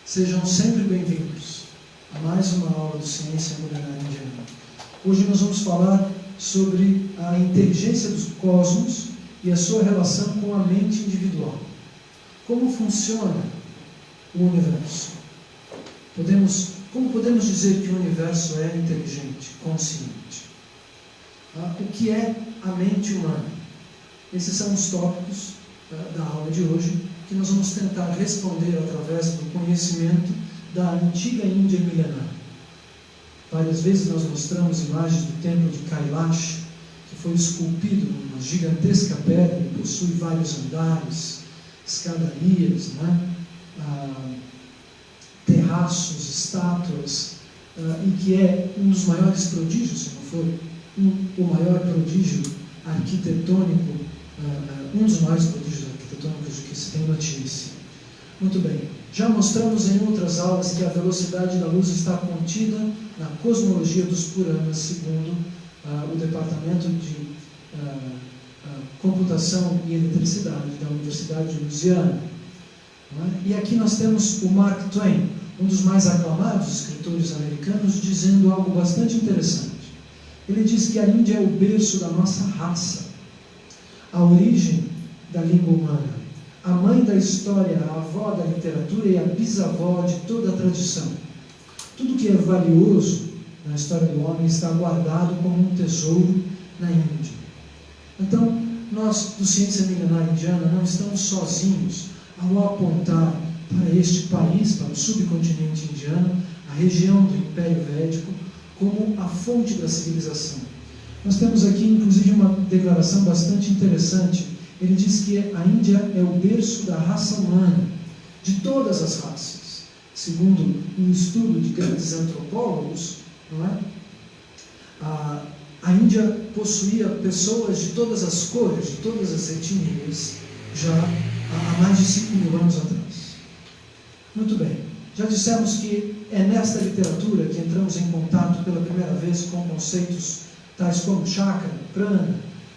Sejam sempre bem-vindos a mais uma aula do Ciência Milenar Indiana. Hoje nós vamos falar sobre a inteligência do cosmos e a sua relação com a mente individual. Como funciona o universo? Como podemos dizer que o universo é inteligente, consciente? O que é a mente humana? Esses são os tópicos da aula de hoje, que nós vamos tentar responder através do conhecimento da antiga Índia milenar. Várias vezes nós mostramos imagens do templo de Kailash, que foi esculpido numa gigantesca pedra e possui vários andares, escadarias, terraços, estátuas, e que é um dos maiores prodígios, se não for o maior prodígio arquitetônico, um dos maiores prodígios arquitetônicos de que se tem notícia. Muito bem, já mostramos em outras aulas que a velocidade da luz está contida na cosmologia dos Puranas, segundo o Departamento de Computação e Eletricidade da Universidade de Louisiana. E aqui nós temos o Mark Twain, um dos mais aclamados escritores americanos, dizendo algo bastante interessante. Ele diz que a Índia é o berço da nossa raça, a origem da língua humana, a mãe da história, a avó da literatura e a bisavó de toda a tradição. Tudo que é valioso na história do homem está guardado como um tesouro na Índia. Então, nós, do Ciência Milenar Indiana, não estamos sozinhos ao apontar para este país, para o subcontinente indiano, a região do Império Védico, como a fonte da civilização. Nós temos aqui, inclusive, uma declaração bastante interessante. Ele diz que a Índia é o berço da raça humana, de todas as raças. Segundo um estudo de grandes antropólogos, não é? A Índia possuía pessoas de todas as cores, de todas as etnias, já há mais de 5.000 anos atrás. Muito bem, já dissemos que é nesta literatura que entramos em contato pela primeira vez com conceitos tais como chakra, prana,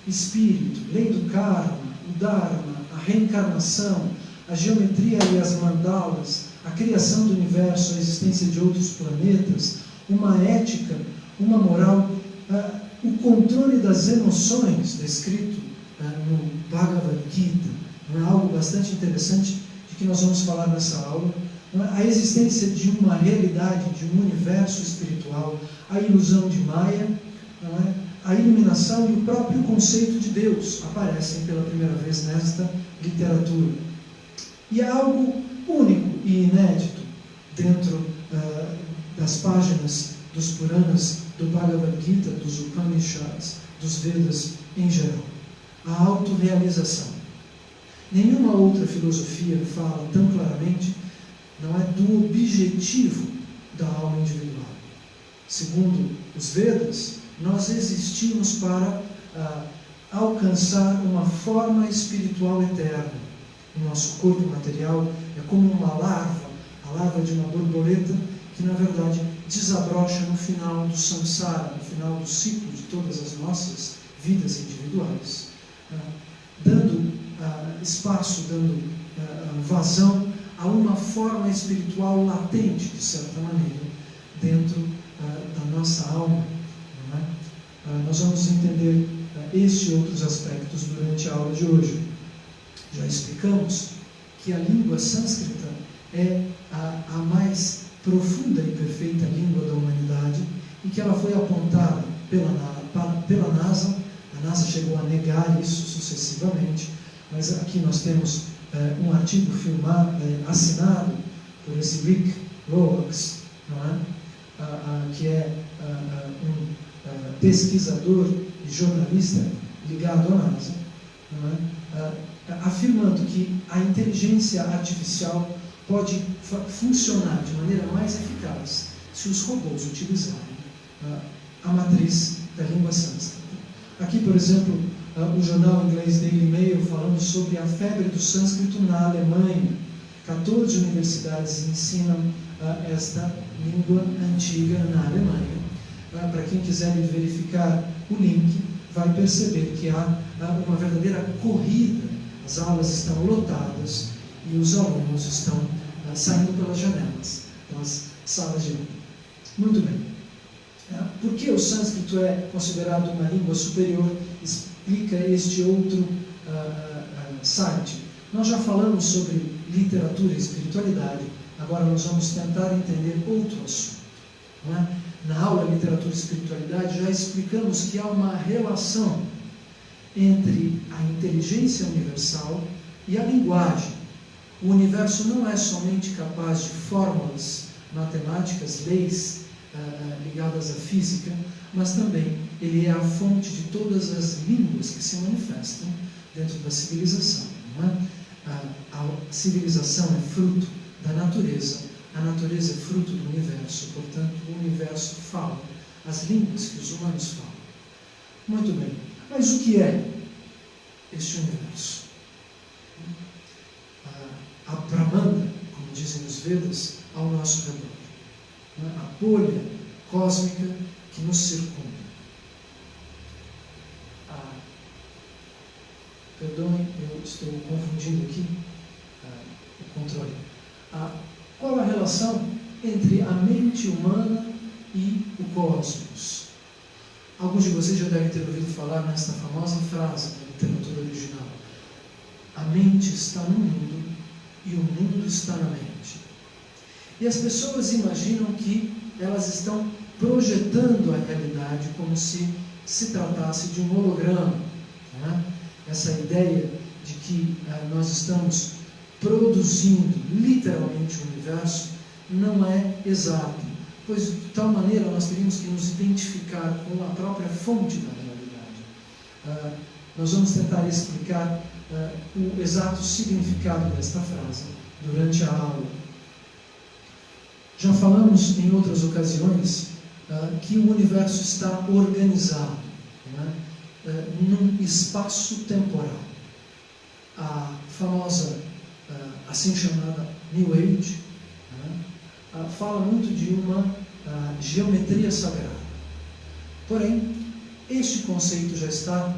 espírito, lei do karma, o dharma, a reencarnação, a geometria e as mandalas, a criação do universo, a existência de outros planetas, uma ética, uma moral, o controle das emoções, descrito no Bhagavad Gita, é algo bastante interessante de que nós vamos falar nessa aula. A existência de uma realidade, de um universo espiritual, a ilusão de Maya, a iluminação e o próprio conceito de Deus aparecem pela primeira vez nesta literatura. E há algo único e inédito dentro das páginas dos Puranas, do Bhagavad Gita, dos Upanishads, dos Vedas em geral: a autorrealização. Nenhuma outra filosofia fala tão claramente do objetivo da alma individual. Segundo os Vedas, nós existimos para alcançar uma forma espiritual eterna. O nosso corpo material é como uma larva, a larva de uma borboleta, que na verdade desabrocha no final do samsara, no final do ciclo de todas as nossas vidas individuais, dando espaço, dando vazão a uma forma espiritual latente, de certa maneira, dentro da nossa alma. Nós vamos entender este e outros aspectos durante a aula de hoje. Já explicamos que a língua sânscrita é a mais profunda e perfeita língua da humanidade e que ela foi apontada pela NASA. A NASA chegou a negar isso sucessivamente, mas aqui nós temos um artigo assinado por esse Rick Roax, que é um pesquisador e jornalista ligado à NASA, afirmando que a inteligência artificial pode funcionar de maneira mais eficaz se os robôs utilizarem a matriz da língua sânscrita. Aqui, por exemplo, o jornal inglês Daily Mail falando sobre a febre do sânscrito na Alemanha. 14 universidades ensinam esta língua antiga na Alemanha. Para quem quiser verificar o link, vai perceber que há uma verdadeira corrida. As aulas estão lotadas e os alunos estão saindo pelas janelas das salas de aula. Muito bem. Por que o sânscrito é considerado uma língua superior? Explica este outro site. Nós já falamos sobre literatura e espiritualidade, agora nós vamos tentar entender outro assunto. Não é? Na aula Literatura e Espiritualidade já explicamos que há uma relação entre a inteligência universal e a linguagem. O universo não é somente capaz de fórmulas matemáticas, leis ligadas à física, mas também ele é a fonte de todas as línguas que se manifestam dentro da civilização. Não é? A civilização é fruto da natureza, a natureza é fruto do universo, portanto o universo fala as línguas que os humanos falam. Muito bem, mas o que é este universo? A Brahmanda, como dizem os Vedas, ao nosso redor. A bolha cósmica que nos circunda. Perdoem, eu estou confundindo aqui o controle. Qual a relação entre a mente humana e o cosmos? Alguns de vocês já devem ter ouvido falar nesta famosa frase da literatura original. A mente está no mundo e o mundo está na mente. E as pessoas imaginam que elas estão projetando a realidade como se tratasse de um holograma. Né? Essa ideia de que nós estamos produzindo literalmente o universo não é exato, pois de tal maneira nós teríamos que nos identificar com a própria fonte da realidade. Nós vamos tentar explicar o exato significado desta frase durante a aula. Já falamos em outras ocasiões que o universo está organizado, né, num espaço temporal. A famosa, assim chamada New Age, né, fala muito de uma geometria sagrada. Porém, este conceito já está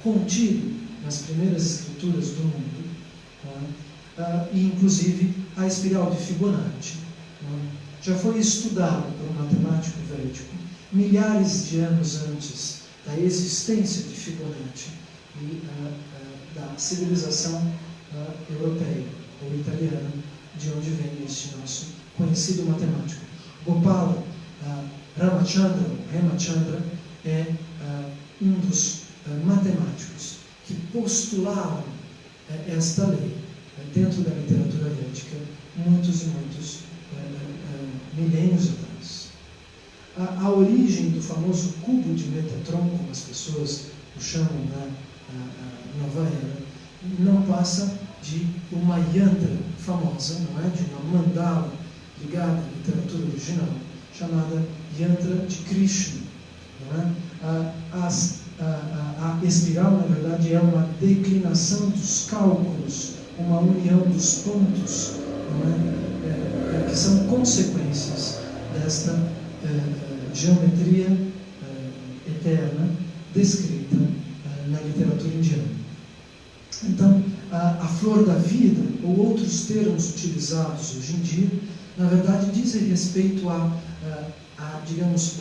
contido nas primeiras escrituras do mundo, e inclusive a espiral de Fibonacci já foi estudada por um matemático védico milhares de anos antes da existência de Fibonacci e da civilização europeia ou italiana, de onde vem este nosso conhecido matemático. Gopala Ramachandra é um dos matemáticos que postularam esta lei dentro da literatura védica muitos e muitos milênios atrás. A origem do famoso cubo de Metatron, como as pessoas o chamam na Nova Era, não passa de uma yantra famosa, não é? De uma mandala ligada à literatura original, chamada Yantra de Krishna. Não é? A espiral, na verdade, é uma declinação dos cálculos, uma união dos pontos, não é? Que são consequências desta geometria eterna descrita na literatura indiana. Então, a flor da vida, ou outros termos utilizados hoje em dia, na verdade dizem respeito digamos,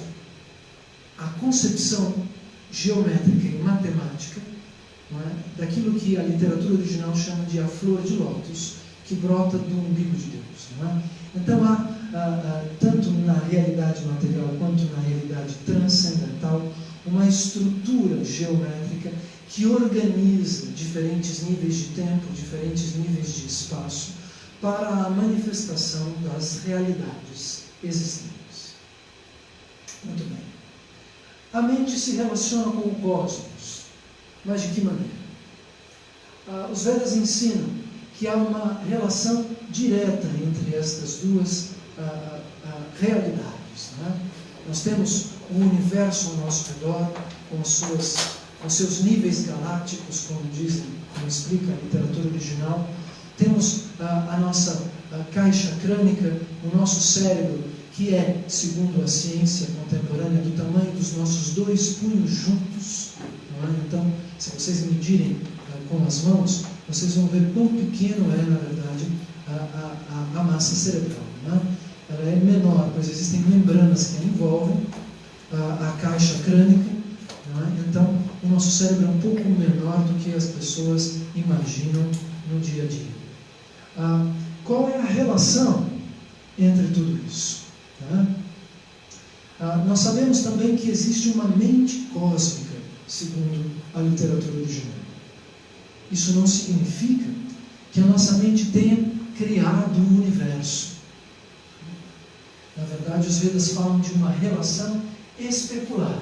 a concepção geométrica e matemática, não é? Daquilo que a literatura original chama de a flor de lótus, que brota do umbigo de Deus. Não é? Então há, tanto na realidade material quanto na realidade transcendental, uma estrutura geométrica que organiza diferentes níveis de tempo, diferentes níveis de espaço, para a manifestação das realidades existentes. Muito bem. A mente se relaciona com o cosmos, mas de que maneira? Os Vedas ensinam que há uma relação direta entre estas duas realidades. Né? Nós temos o universo ao nosso redor, com seus níveis galácticos, como explica a literatura original. Temos a nossa caixa crânica, o nosso cérebro, que é, segundo a ciência contemporânea, do tamanho dos nossos 2 punhos juntos. Não é? Então, se vocês medirem com as mãos, vocês vão ver quão pequeno é, na verdade, a massa cerebral, né? Ela é menor, pois existem membranas que a envolvem a caixa crânica, né? Então o nosso cérebro é um pouco menor do que as pessoas imaginam no dia a dia. Qual é a relação entre tudo isso? Né? Nós sabemos também que existe uma mente cósmica, segundo a literatura original. Isso não significa que a nossa mente tenha criado o universo. Na verdade, os Vedas falam de uma relação especular.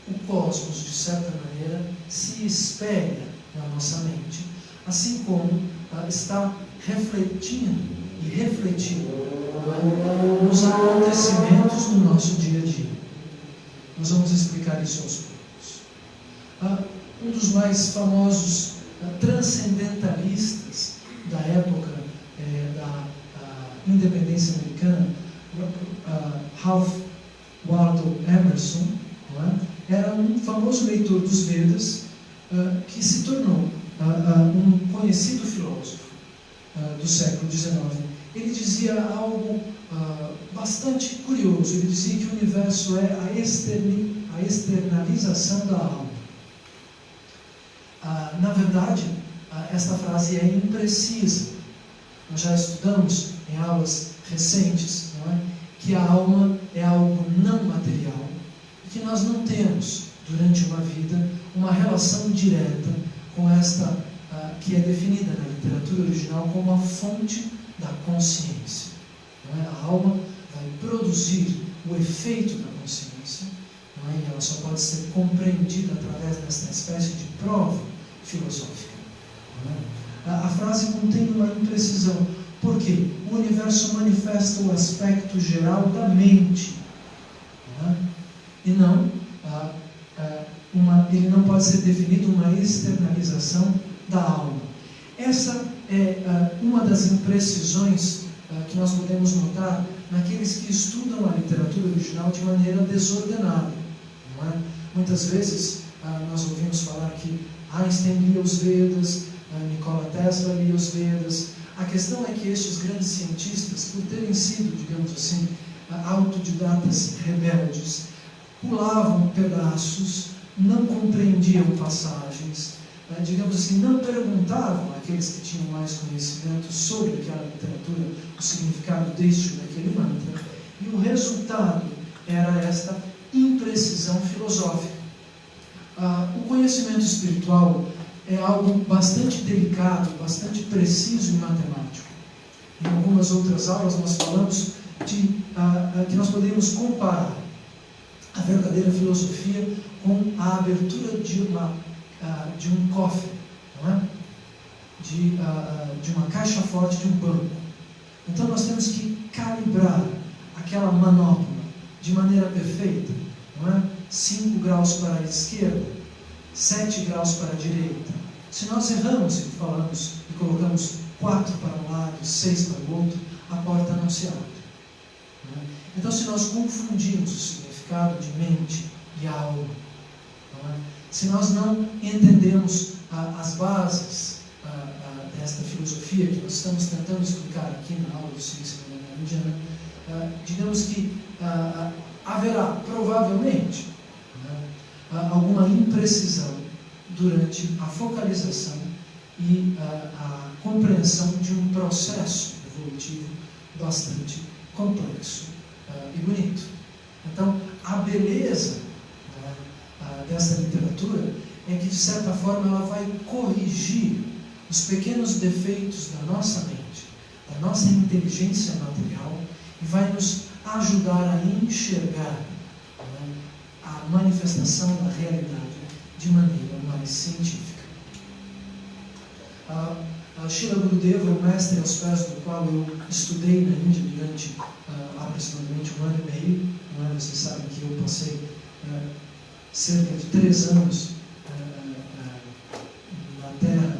O cosmos, de certa maneira, se espelha na nossa mente, assim como está refletindo e refletindo nos acontecimentos do nosso dia a dia. Nós vamos explicar isso aos poucos. Um dos mais famosos transcendentalistas da época da independência americana, Ralph Waldo Emerson, era um famoso leitor dos Vedas que se tornou um conhecido filósofo do século XIX. Ele dizia algo bastante curioso. Ele dizia que o universo é a externalização da alma. Na verdade, esta frase é imprecisa. Nós já estudamos em aulas recentes, não é? Que a alma é algo não material e que nós não temos, durante uma vida, uma relação direta com esta que é definida na literatura original como a fonte da consciência. Não é? A alma vai produzir o efeito da consciência, não é? E ela só pode ser compreendida através desta espécie de prova filosófica. Não é? A frase contém uma imprecisão. Por quê? O universo manifesta o aspecto geral da mente, não é? E não ele não pode ser definido uma externalização da alma. Essa é uma das imprecisões que nós podemos notar naqueles que estudam a literatura original de maneira desordenada. Não é? Muitas vezes nós ouvimos falar que Einstein lia os Vedas, Nikola Tesla lia os Vedas. A questão é que estes grandes cientistas, por terem sido, digamos assim, autodidatas rebeldes, pulavam pedaços, não compreendiam passagens, digamos assim, não perguntavam àqueles que tinham mais conhecimento sobre aquela literatura, o significado deste ou daquele mantra, e o resultado era esta imprecisão filosófica. O conhecimento espiritual é algo bastante delicado, bastante preciso e matemático. Em algumas outras aulas nós falamos que nós podemos comparar a verdadeira filosofia com a abertura de um cofre, não é? de uma caixa forte de um banco. Então nós temos que calibrar aquela manopla de maneira perfeita, não é? 5 graus para a esquerda, 7 graus para a direita. Se nós erramos e falamos e colocamos 4 para um lado, 6 para o outro, a porta não se abre. Não é? Então, se nós confundimos o significado de mente e alma, não é? Se nós não entendemos as bases desta filosofia que nós estamos tentando explicar aqui na aula do Ciência Moderna Indiana, digamos que haverá provavelmente alguma imprecisão durante a focalização e a compreensão de um processo evolutivo bastante complexo e bonito. Então, a beleza dessa literatura é que, de certa forma, ela vai corrigir os pequenos defeitos da nossa mente, da nossa inteligência material, e vai nos ajudar a enxergar a manifestação da realidade de maneira mais científica. Srila Gurudeva, o mestre aos pés do qual eu estudei na Índia durante aproximadamente 1 ano e meio, não é? Vocês sabem que eu passei cerca de 3 anos na terra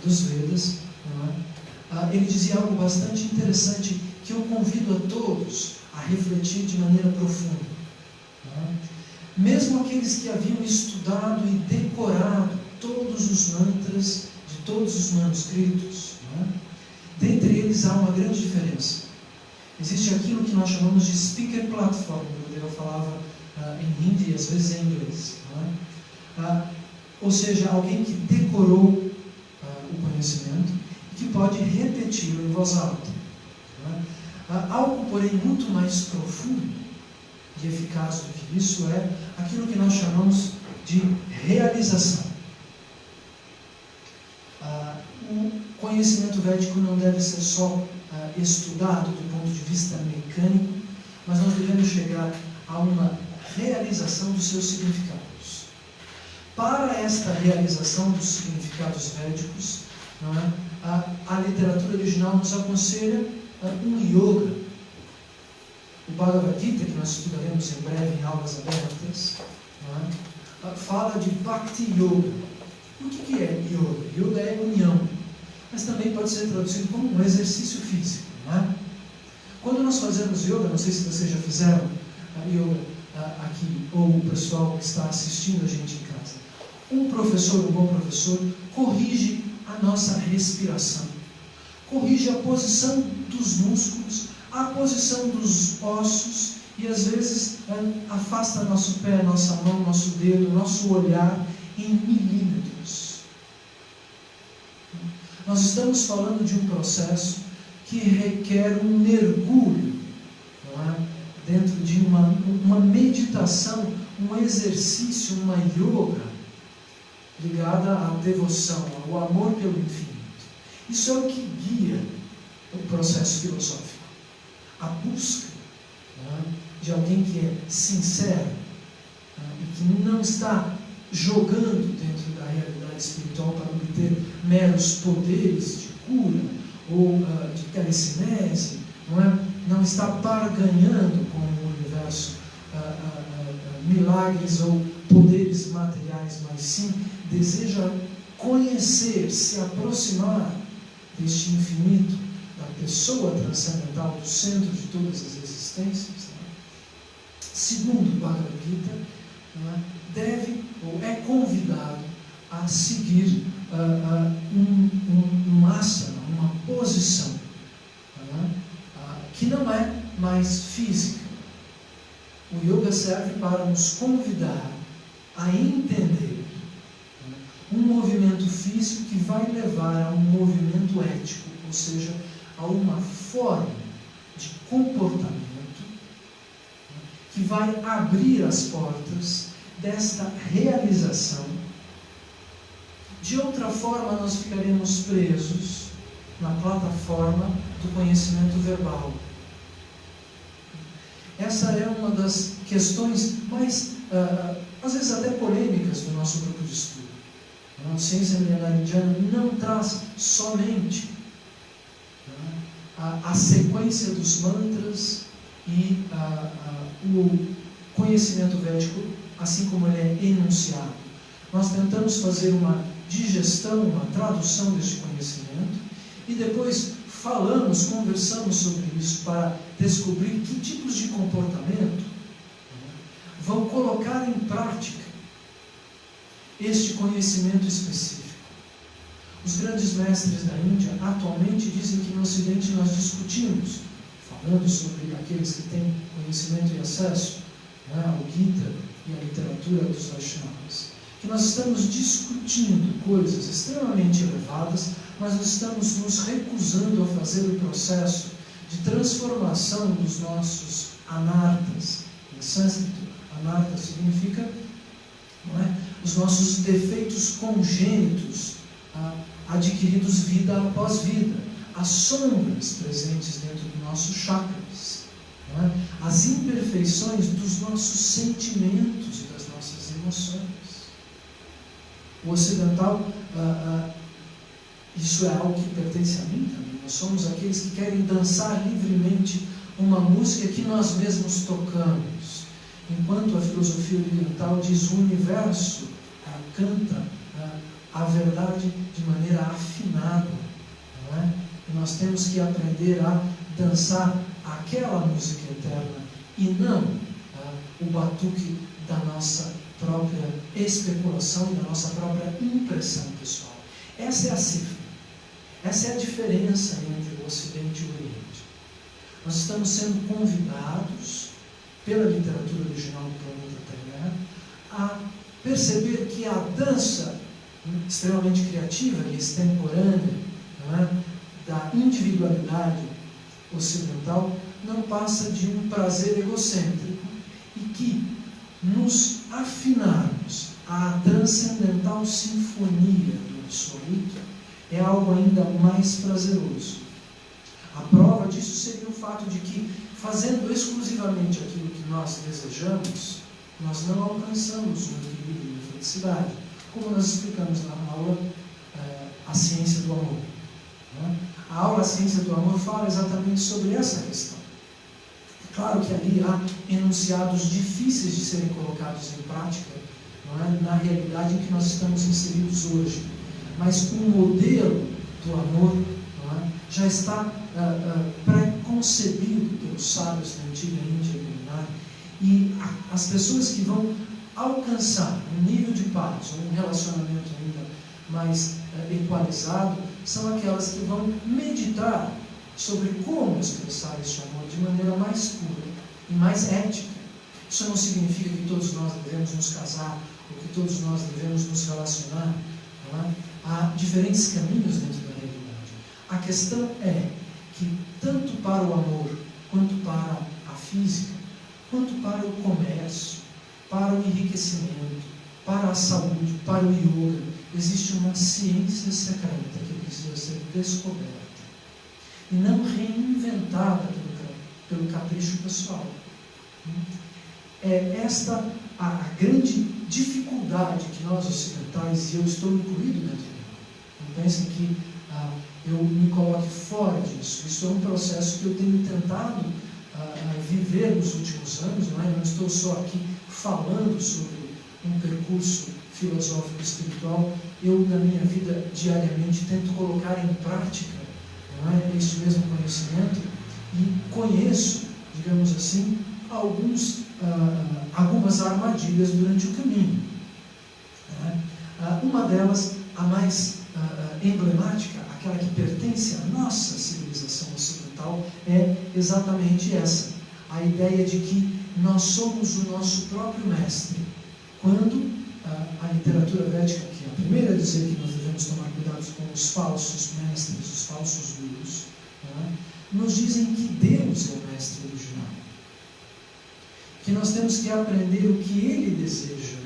dos Vedas, não é? Ele dizia algo bastante interessante que eu convido a todos a refletir de maneira profunda. Não é? Mesmo aqueles que haviam estudado e decorado todos os mantras de todos os manuscritos, não é? Dentre eles há uma grande diferença. Existe aquilo que nós chamamos de speaker platform. Eu falava em hindi e às vezes em inglês. Não é? Ou seja, alguém que decorou o conhecimento e que pode repeti-lo em voz alta. Não é? Algo, porém, muito mais profundo e eficaz do que isso é aquilo que nós chamamos de realização. O conhecimento védico não deve ser só estudado do ponto de vista mecânico, mas nós devemos chegar a uma realização dos seus significados. Para esta realização dos significados védicos, não é, a literatura original nos aconselha um yoga. O Bhagavad Gita, que nós estudaremos em breve em aulas abertas, não é, fala de Bhakti Yoga. O que é yoga? Yoga é união, mas também pode ser traduzido como um exercício físico. Não é? Quando nós fazemos yoga, não sei se vocês já fizeram yoga aqui, ou o pessoal que está assistindo a gente em casa, um bom professor, corrige a nossa respiração, corrige a posição dos músculos, a posição dos ossos, e às vezes afasta nosso pé, nossa mão, nosso dedo, nosso olhar em milímetros. Nós estamos falando de um processo que requer um mergulho, não é? Dentro de uma meditação, um exercício, uma yoga ligada à devoção, ao amor pelo infinito. Isso é o que guia o processo filosófico. A busca, não é, de alguém que é sincero, não é, e que não está jogando dentro da realidade espiritual para obter meros poderes de cura ou de telecinese, não está barganhando com o universo milagres ou poderes materiais, mas sim deseja conhecer, se aproximar deste infinito, da pessoa transcendental, do centro de todas as existências. Segundo o Bhagavad Gita, deve ou é convidado a seguir um asana, uma posição, que não é mais física. O yoga serve para nos convidar a entender um movimento físico que vai levar a um movimento ético, ou seja, a uma forma de comportamento que vai abrir as portas desta realização. De outra forma, nós ficaremos presos na plataforma do conhecimento verbal. Essa é uma das questões mais, às vezes até polêmicas do nosso grupo de estudo. A ciência milenar indiana não traz somente a sequência dos mantras e o conhecimento védico, assim como ele é enunciado. Nós tentamos fazer uma digestão, uma tradução deste conhecimento e depois conversamos sobre isso para descobrir que tipos de comportamento vão colocar em prática este conhecimento específico. Os grandes mestres da Índia atualmente dizem que no Ocidente nós discutimos, falando sobre aqueles que têm conhecimento e acesso ao Gita e à literatura dos Vaishnavas, que nós estamos discutindo coisas extremamente elevadas, mas nós estamos nos recusando a fazer o processo de transformação dos nossos anartas. Em sânscrito, anarta significa os nossos defeitos congênitos adquiridos vida após vida, as sombras presentes dentro dos nossos chakras, as imperfeições dos nossos sentimentos e das nossas emoções. O ocidental, isso é algo que pertence a mim também. Nós somos aqueles que querem dançar livremente uma música que nós mesmos tocamos, enquanto a filosofia oriental diz o universo canta a verdade de maneira afinada, não é? E nós temos que aprender a dançar aquela música eterna e não o batuque da nossa própria especulação e da nossa própria impressão pessoal. Essa é a cifra. Essa é a diferença entre o Ocidente e o Oriente. Nós estamos sendo convidados, pela literatura original do planeta Terra, a perceber que a dança extremamente criativa e extemporânea, não é, da individualidade ocidental não passa de um prazer egocêntrico e que nos afinarmos à transcendental sinfonia do absoluto é algo ainda mais prazeroso. A prova disso seria o fato de que, fazendo exclusivamente aquilo que nós desejamos, nós não alcançamos o equilíbrio e a felicidade, como nós explicamos na aula A Ciência do Amor. A aula A Ciência do Amor fala exatamente sobre essa questão. É claro que ali há enunciados difíceis de serem colocados em prática, não é? Na realidade em que nós estamos inseridos hoje. Mas o modelo do amor, não é? Já está pré-concebido pelos sábios da antiga Índia milenar, e as pessoas que vão alcançar um nível de paz, ou um relacionamento ainda mais equalizado, são aquelas que vão meditar sobre como expressar esse amor de maneira mais pura e mais ética. Isso não significa que todos nós devemos nos casar, ou que todos nós devemos nos relacionar. Não é? Há diferentes caminhos dentro da realidade. A questão é que, tanto para o amor, quanto para a física, quanto para o comércio, para o enriquecimento, para a saúde, para o yoga, existe uma ciência secreta que precisa ser descoberta e não reinventada pelo capricho pessoal. É esta a grande dificuldade que nós ocidentais, e eu estou incluído dentro dela. Não pensem que eu me coloque fora disso. Isso é um processo que eu tenho tentado viver nos últimos anos. Não é? Eu não estou só aqui falando sobre um percurso filosófico espiritual. Eu, na minha vida, diariamente, tento colocar em prática, não é, este mesmo conhecimento, e conheço, digamos assim, algumas armadilhas durante o caminho. Uma delas, a mais emblemática, aquela que pertence à nossa civilização ocidental, é exatamente essa: a ideia de que nós somos o nosso próprio mestre. Quando a literatura védica, que é a primeira a dizer que nós devemos tomar cuidado com os falsos mestres, os falsos gurus, nos dizem que Deus é o mestre original, que nós temos que aprender o que Ele deseja,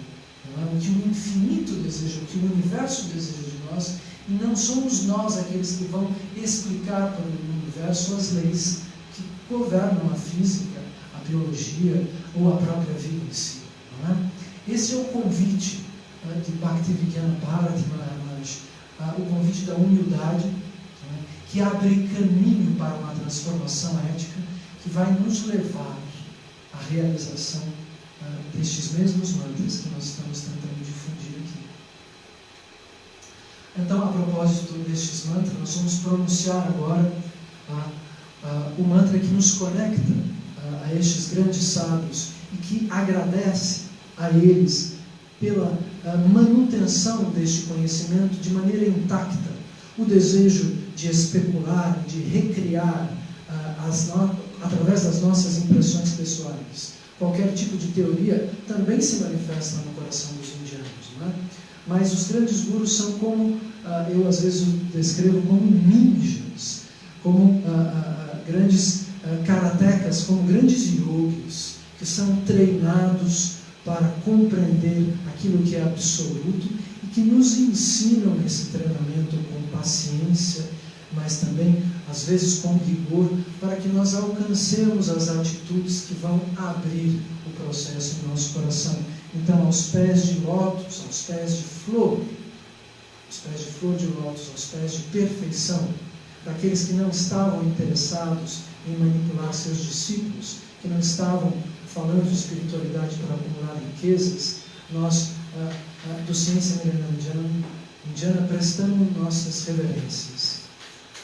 o que o infinito deseja, o que o universo deseja de nós, e não somos nós aqueles que vão explicar para o universo as leis que governam a física, a biologia ou a própria vida em si. Não é? Esse é o convite de Bhaktivedanta Bharati Maharaj, o convite da humildade, que abre caminho para uma transformação ética que vai nos levar à realização destes mesmos mantras que nós estamos tentando difundir aqui. Então, a propósito destes mantras, nós vamos pronunciar agora o mantra que nos conecta a estes grandes sábios e que agradece a eles pela manutenção deste conhecimento de maneira intacta, o desejo de especular, de recriar através das nossas impressões pessoais. Qualquer tipo de teoria também se manifesta no coração dos indianos, não é? Mas os grandes gurus são como, eu às vezes descrevo como ninjas, como grandes karatecas, como grandes yogis, que são treinados para compreender aquilo que é absoluto e que nos ensinam esse treinamento com paciência, mas também, às vezes, com rigor, para que nós alcancemos as atitudes que vão abrir o processo no nosso coração. Então, aos pés de lótus, aos pés de flor de lótus, aos pés de perfeição, daqueles que não estavam interessados em manipular seus discípulos, que não estavam falando de espiritualidade para acumular riquezas, nós, do Ciência Indiana, prestamos nossas reverências.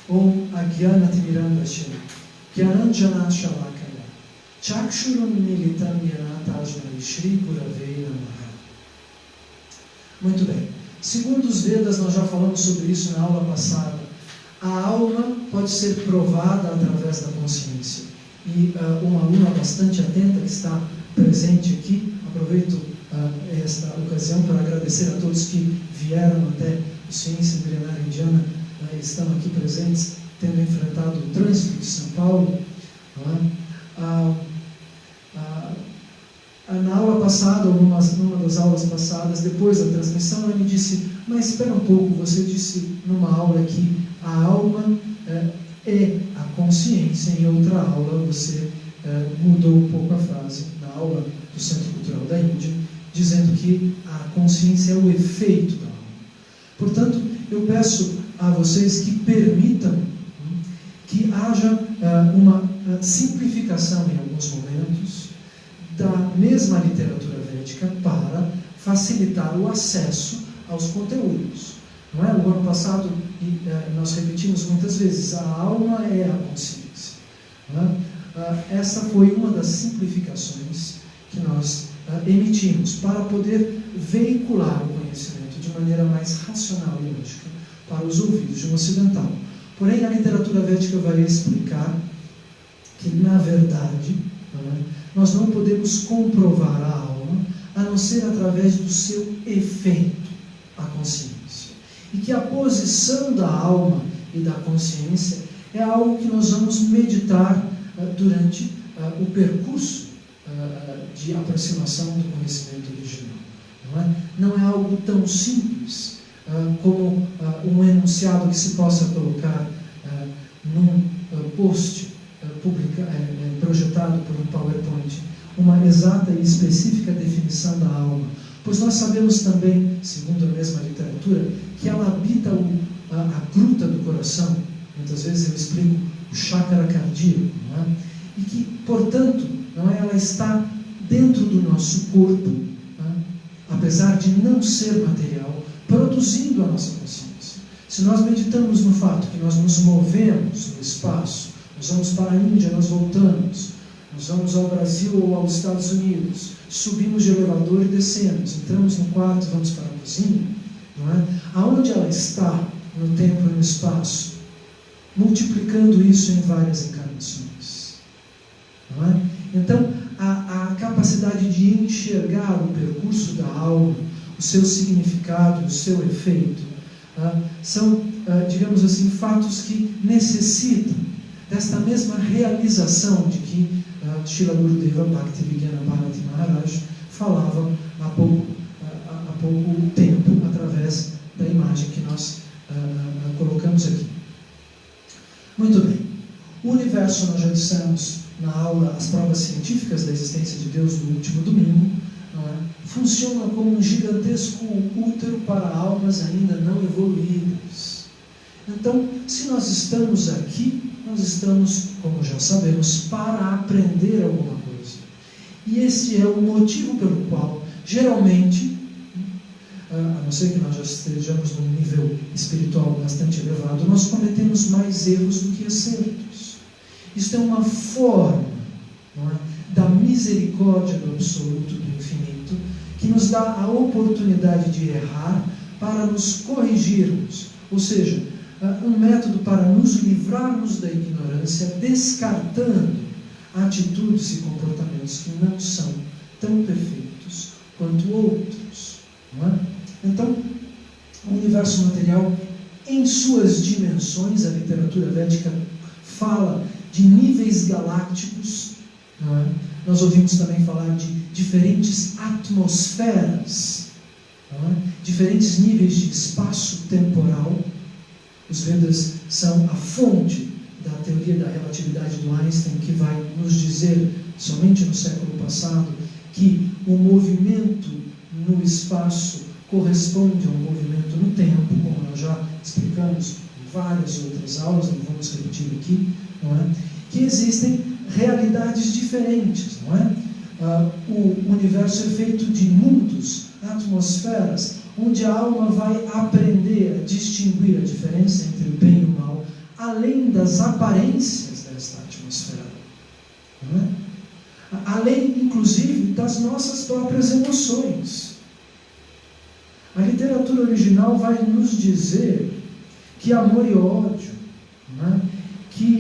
Om Agyanatimirandasya Gyananjanat Shalakaya Chakshurum Militam Yanatajmai Shri Gurave Namaha. Muito bem. Segundo os Vedas, nós já falamos sobre isso na aula passada, a alma pode ser provada através da consciência. E uma aluna bastante atenta que está presente aqui, aproveito esta ocasião para agradecer a todos que vieram até o Ciência Milenar Indiana, estão aqui presentes, tendo enfrentado o trânsito de São Paulo. Na aula passada, numa das aulas passadas, depois da transmissão, ela me disse: mas espera um pouco, você disse numa aula que a alma é a consciência, em outra aula você mudou um pouco a frase, na aula do Centro Cultural da Índia, dizendo que a consciência é o efeito da alma. Portanto, eu peço a vocês que permitam que haja uma simplificação em alguns momentos da mesma literatura védica para facilitar o acesso aos conteúdos. Não é? O ano passado nós repetimos muitas vezes: a alma é a consciência. Não é? Essa foi uma das simplificações que nós emitimos para poder veicular o conhecimento de maneira mais racional e lógica para os ouvidos de um ocidental. Porém, a literatura védica vai explicar que, na verdade, nós não podemos comprovar a alma a não ser através do seu efeito, a consciência. E que a posição da alma e da consciência é algo que nós vamos meditar durante o percurso de aproximação do conhecimento original. Não é algo tão simples como um enunciado que se possa colocar num post projetado por um PowerPoint, uma exata e específica definição da alma, pois nós sabemos também, segundo a mesma literatura, que ela habita a gruta do coração. Muitas vezes eu explico o chakra cardíaco, não é? E que, portanto, não é? Ela está dentro do nosso corpo, não é? Apesar de não ser material, produzindo a nossa consciência. Se nós meditamos no fato que nós nos movemos no espaço, nós vamos para a Índia, nós voltamos, nós vamos ao Brasil ou aos Estados Unidos, subimos de elevador e descemos, entramos no quarto e vamos para a cozinha, não é? Aonde ela está no tempo e no espaço, multiplicando isso em várias encarnações, não é? Então, a capacidade de enxergar o percurso da alma, o seu significado, o seu efeito, são, digamos assim, fatos que necessitam desta mesma realização de que Srila Gurudeva Bhaktivedanta Bharati Maharaj falava há pouco tempo, através da imagem que nós colocamos aqui. Muito bem. O universo, nós já dissemos na aula As Provas Científicas da Existência de Deus do último domingo, funciona como um gigantesco útero para almas ainda não evoluídas. Então, se nós estamos aqui, nós estamos, como já sabemos, para aprender alguma coisa. E esse é o motivo pelo qual, geralmente, a não ser que nós já estejamos num nível espiritual bastante elevado, nós cometemos mais erros do que acertos. Isso é uma forma, não é, da misericórdia do absoluto, do infinito, que nos dá a oportunidade de errar para nos corrigirmos. Ou seja, um método para nos livrarmos da ignorância, descartando atitudes e comportamentos que não são tão perfeitos quanto outros. Não é? Então, o universo material, em suas dimensões, a literatura védica fala de níveis galácticos. Não é? Nós ouvimos também falar de diferentes atmosferas, não é? Diferentes níveis de espaço temporal. Os Vedas são a fonte da teoria da relatividade do Einstein, que vai nos dizer, somente no século passado, que o movimento no espaço corresponde ao movimento no tempo, como nós já explicamos em várias outras aulas, não vamos repetir aqui, não é? Que existem realidades diferentes, não é? O universo é feito de mundos, atmosferas, onde a alma vai aprender a distinguir a diferença entre o bem e o mal, além das aparências desta atmosfera, não é? Além, inclusive, das nossas próprias emoções. A literatura original vai nos dizer que amor e ódio,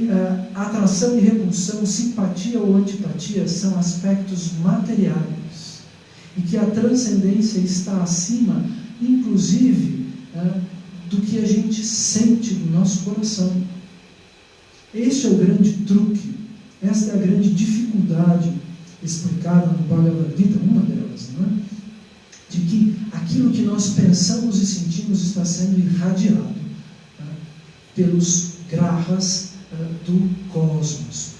que atração e repulsão, simpatia ou antipatia são aspectos materiais e que a transcendência está acima, inclusive, do que a gente sente no nosso coração. Este é o grande truque, esta é a grande dificuldade explicada no Bhagavad Gita, uma delas, não é? De que aquilo que nós pensamos e sentimos está sendo irradiado pelos grahas do cosmos.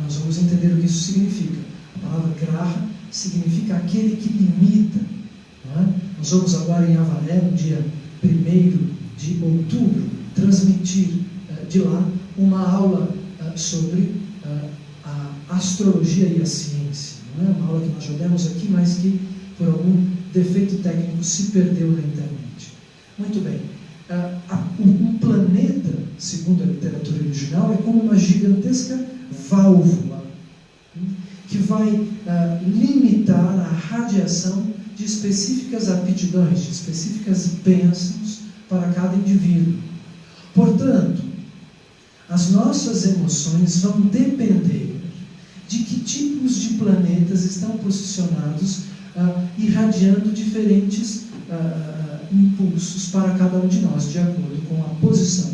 Nós vamos entender o que isso significa. A palavra graha significa aquele que limita. Não é? Nós vamos agora em Avaré, no dia 1º de outubro, transmitir de lá uma aula sobre a astrologia e a ciência. Não é? Uma aula que nós já demos aqui, mas que por algum defeito técnico se perdeu na internet. Muito bem. Um planeta, segundo a literatura original, é como uma gigantesca válvula que vai limitar a radiação de específicas aptidões, de específicas bênçãos para cada indivíduo. Portanto, as nossas emoções vão depender de que tipos de planetas estão posicionados irradiando diferentes impulsos para cada um de nós, de acordo com a posição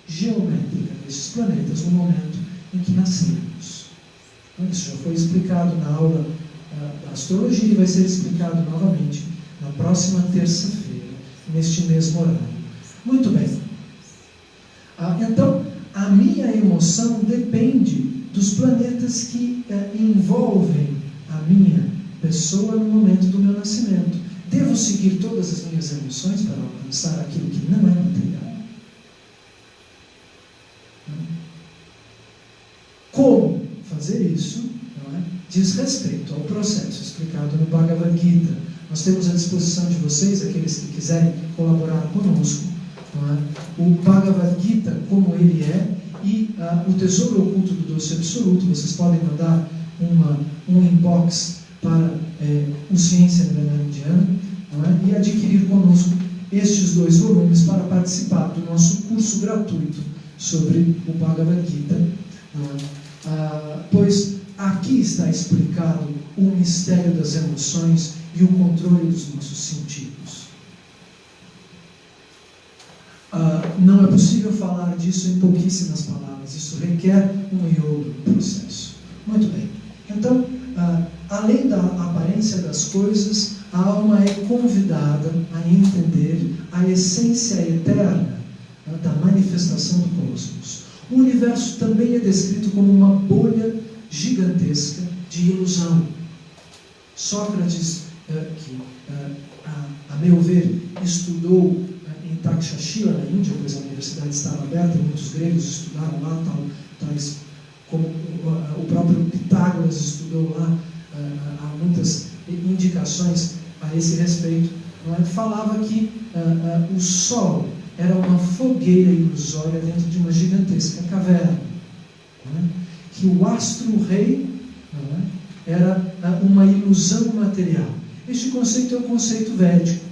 geométrica desses planetas no momento em que nascemos. Então, isso já foi explicado na aula da astrologia e vai ser explicado novamente na próxima terça-feira, neste mesmo horário. Muito bem. Então, a minha emoção depende dos planetas que envolvem a minha pessoa no momento do meu nascimento. Devo seguir todas as minhas emoções para alcançar aquilo que não é material? Como fazer isso, não é? Diz respeito ao processo explicado no Bhagavad Gita. Nós temos à disposição de vocês, aqueles que quiserem colaborar conosco, não é? O Bhagavad Gita como ele é e o Tesouro Oculto do Doce Absoluto. Vocês podem mandar um inbox para o Ciência Indiana, não é? E adquirir conosco estes 2 volumes para participar do nosso curso gratuito sobre o Bhagavad Gita, não é? Pois aqui está explicado o mistério das emoções e o controle dos nossos sentidos. Não é possível falar disso em pouquíssimas palavras, isso requer um yoga processo. Muito bem, então, além da aparência das coisas, a alma é convidada a entender a essência eterna da manifestação do cosmos. O universo também é descrito como uma bolha gigantesca de ilusão. Sócrates, que, a meu ver, estudou em Takshashila, na Índia, pois a universidade estava aberta, muitos gregos estudaram lá, tais como o próprio Pitágoras estudou lá. Há muitas indicações a esse respeito. Não é? Falava que o Sol era uma fogueira ilusória dentro de uma gigantesca caverna. Não é? Que o astro-rei era uma ilusão material. Este conceito é um conceito védico.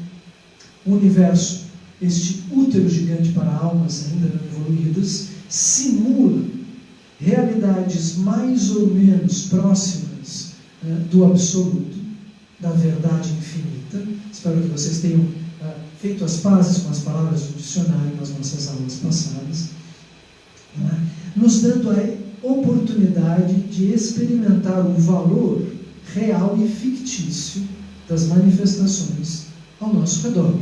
O universo, este útero gigante para almas ainda não evoluídas, simula realidades mais ou menos próximas do absoluto, da verdade infinita. Espero que vocês tenham feito as pazes com as palavras do dicionário nas nossas aulas passadas, nos dando a oportunidade de experimentar o valor real e fictício das manifestações ao nosso redor.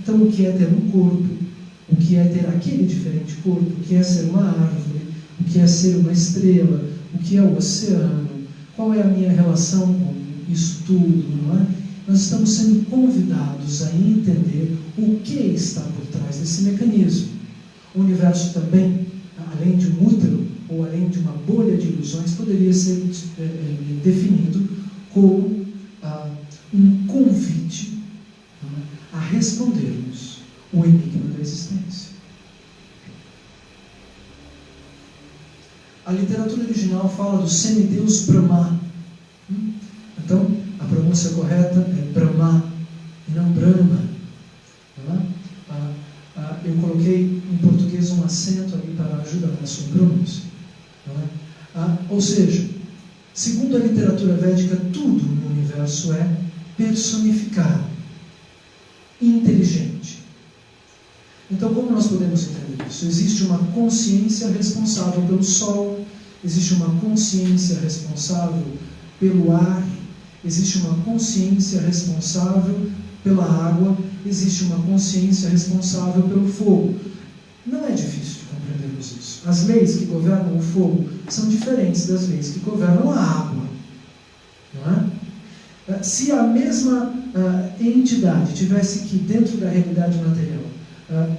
Então, o que é ter um corpo, o que é ter aquele diferente corpo, o que é ser uma árvore, o que é ser uma estrela, o que é o oceano, qual é a minha relação com isso tudo, não é? Nós estamos sendo convidados a entender o que está por trás desse mecanismo. O universo também, além de um útero, ou além de uma bolha de ilusões, poderia ser definido como um convite a respondermos o enigma da existência. A literatura original fala do semideus Brahma. Então, a pronúncia correta é Brahma e não Brahma. Eu coloquei em português um acento ali para ajudar na sua pronúncia. Ou seja, segundo a literatura védica, tudo no universo é personificado, inteligente. Então, como nós podemos entender isso? Existe uma consciência responsável pelo Sol, existe uma consciência responsável pelo ar, existe uma consciência responsável pela água, existe uma consciência responsável pelo fogo. Não é difícil de compreendermos isso. As leis que governam o fogo são diferentes das leis que governam a água. Não é? Se a mesma entidade tivesse que, dentro da realidade material,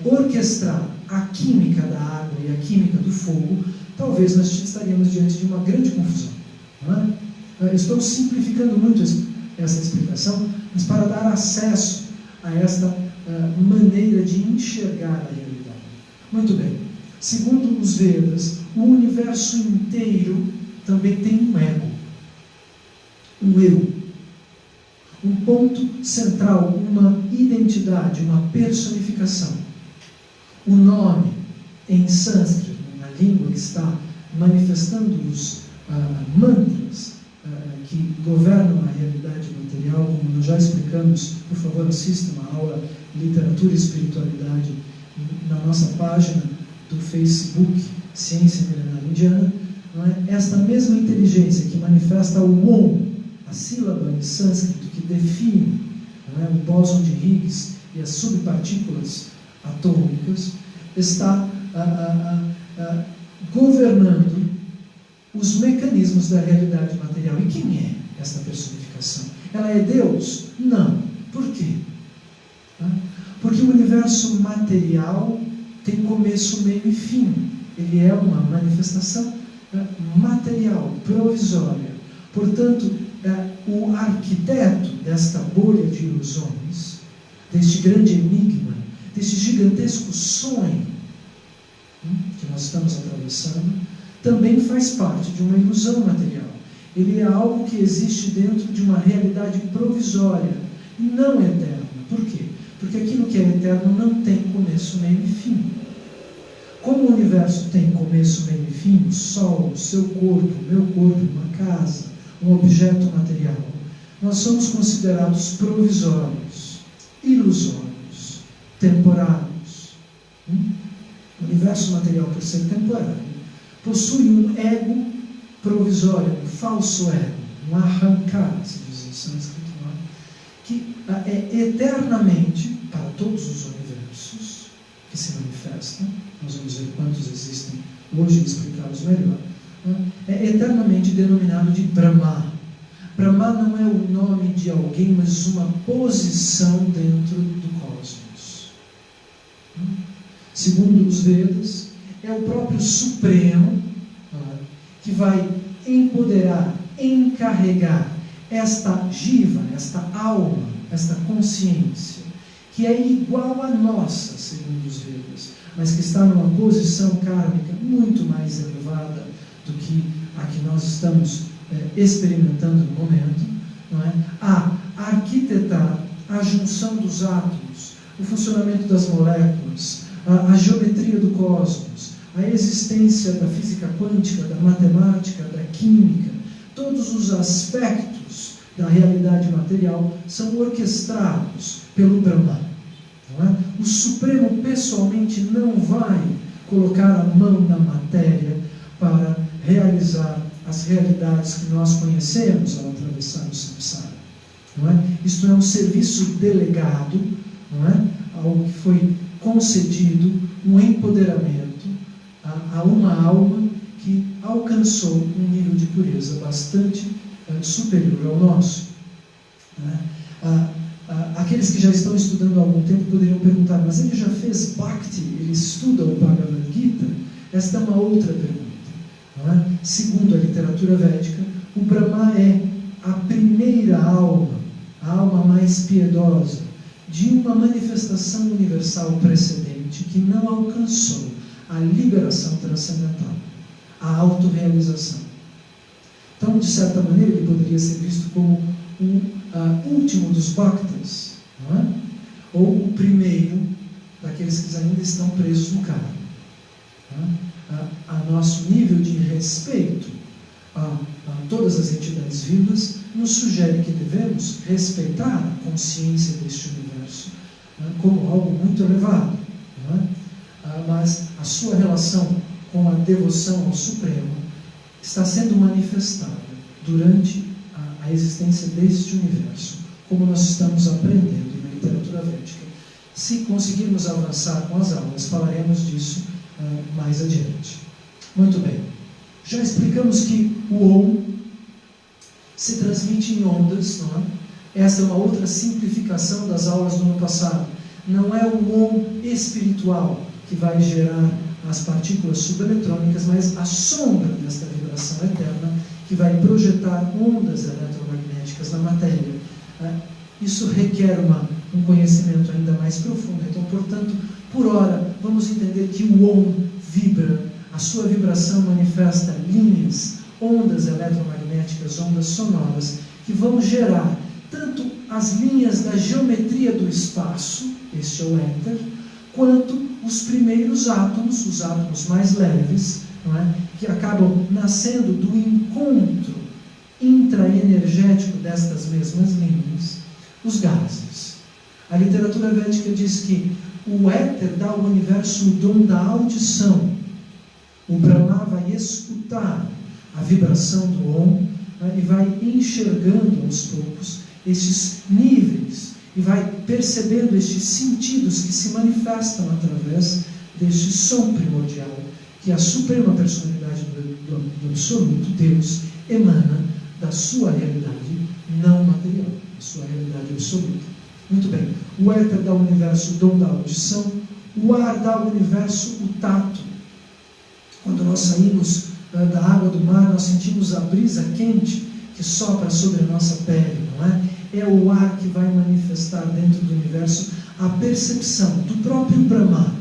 orquestrar a química da água e a química do fogo, talvez nós estaríamos diante de uma grande confusão. Não é? Eu estou simplificando muito essa explicação, mas para dar acesso a esta maneira de enxergar a realidade. Muito bem. Segundo os Vedas, o universo inteiro também tem um ego, um eu, um ponto central, uma identidade, uma personificação. O nome em sânscrito, na língua que está manifestando os mantras que governam a realidade material, como nós já explicamos. Por favor, assista uma aula Literatura e Espiritualidade na nossa página do Facebook, Ciência Milenar Indiana. Não é? Esta mesma inteligência que manifesta o Om, a sílaba em sânscrito que define, não é, o bóson de Higgs e as subpartículas atômicas, está governando os mecanismos da realidade material. E quem é esta personificação? Ela é Deus? Não. Por quê? Porque o universo material tem começo, meio e fim. Ele é uma manifestação material, provisória. Portanto, o arquiteto desta bolha de ilusões, deste grande enigma, deste gigantesco sonho que nós estamos atravessando, também faz parte de uma ilusão material. Ele é algo que existe dentro de uma realidade provisória e não eterna. Por quê? Porque aquilo que é eterno não tem começo, meio e fim. Como o universo tem começo, meio e fim, o Sol, o seu corpo, o meu corpo, uma casa, um objeto material, nós somos considerados provisórios, ilusórios, temporários. O universo material, por ser temporário, possui um ego provisório, um falso ego, um ahankara, se diz em sânscrito, que é eternamente, para todos os universos que se manifestam, nós vamos ver quantos existem hoje e explicá-los melhor, é eternamente denominado de Brahma. Brahma não é o nome de alguém, mas uma posição dentro do cosmos. Segundo os Vedas, é o próprio Supremo que vai empoderar, encarregar esta jiva, esta alma, esta consciência, que é igual à nossa, segundo os Vedas, mas que está numa posição kármica muito mais elevada do que a que nós estamos experimentando no momento, não é? A arquitetar a junção dos átomos, o funcionamento das moléculas, a geometria do cosmos, a existência da física quântica, da matemática, da química, todos os aspectos da realidade material são orquestrados pelo Brahma. Não é? O Supremo pessoalmente não vai colocar a mão na matéria para realizar as realidades que nós conhecemos ao atravessar o samsara. Não é? Isto é um serviço delegado, não é? Algo que foi concedido, um empoderamento a uma alma que alcançou um nível de pureza bastante superior ao nosso. Aqueles que já estão estudando há algum tempo poderiam perguntar, mas ele já fez Bhakti, ele estuda o Bhagavad Gita? Esta é uma outra pergunta. Não é? Segundo a literatura védica, o Brahma é a primeira alma, a alma mais piedosa, de uma manifestação universal precedente que não alcançou a liberação transcendental, a autorrealização. Então, de certa maneira, ele poderia ser visto como o último dos bhaktas, não é? Ou o primeiro daqueles que ainda estão presos no karma. A nosso nível de respeito, a todas as entidades vivas, nos sugere que devemos respeitar a consciência deste universo, né, como algo muito elevado. Né? Mas a sua relação com a devoção ao Supremo está sendo manifestada durante a existência deste universo, como nós estamos aprendendo na literatura védica. Se conseguirmos avançar com as aulas, falaremos disso mais adiante. Muito bem. Já explicamos que o Om se transmite em ondas, não é? Essa é uma outra simplificação das aulas do ano passado. Não é o Om espiritual que vai gerar as partículas subeletrônicas, mas a sombra desta vibração eterna que vai projetar ondas eletromagnéticas na matéria. Isso requer um conhecimento ainda mais profundo. Então, portanto, por hora, vamos entender que o Om vibra, a sua vibração manifesta linhas, ondas eletromagnéticas, ondas sonoras, que vão gerar tanto as linhas da geometria do espaço, este é o éter, quanto os primeiros átomos, os átomos mais leves, não é? Que acabam nascendo do encontro intraenergético destas mesmas linhas, os gases. A literatura védica diz que o éter dá ao universo o dom da audição. O Brahma vai escutar a vibração do Om, né, e vai enxergando aos poucos estes níveis e vai percebendo estes sentidos que se manifestam através deste som primordial que a suprema personalidade do absoluto, Deus, emana da sua realidade não material, da sua realidade absoluta. Muito bem. O éter dá ao universo o dom da audição, o ar dá ao universo o tato. Quando nós saímos da água do mar, nós sentimos a brisa quente que sopra sobre a nossa pele, não é? É o ar que vai manifestar dentro do universo a percepção do próprio Brahma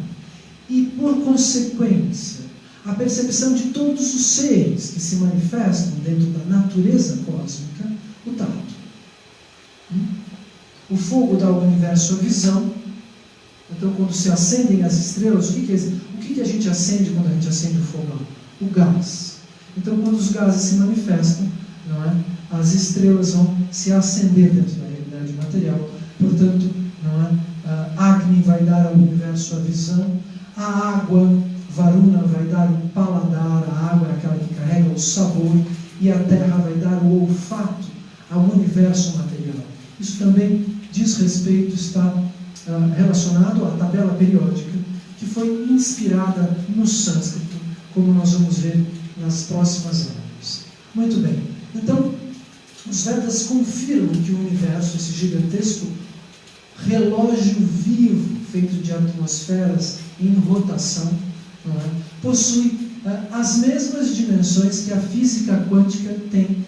e, por consequência, a percepção de todos os seres que se manifestam dentro da natureza cósmica, o tato. O fogo dá ao universo a visão. Então, quando se acendem as estrelas, o que a gente acende quando a gente acende o fogão? O gás. Então, quando os gases se manifestam, não é? As estrelas vão se acender dentro da realidade material. Portanto, não é? Agni vai dar ao universo a visão. A água, Varuna, vai dar o paladar. A água é aquela que carrega o sabor. E a terra vai dar o olfato ao universo material. Isso também diz respeito, está relacionado à tabela periódica, que foi inspirada no sânscrito, como nós vamos ver nas próximas aulas. Muito bem. Então, os Vedas confirmam que o universo, esse gigantesco relógio vivo, feito de atmosferas em rotação, não é? Possui as mesmas dimensões que a física quântica tem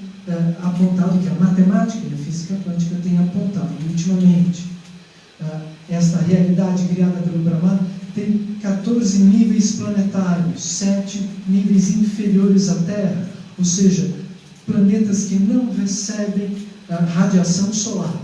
apontado, que a matemática e a física quântica têm apontado ultimamente. Esta realidade criada pelo Brahma tem 14 níveis planetários, 7 níveis inferiores à Terra, ou seja, planetas que não recebem radiação solar.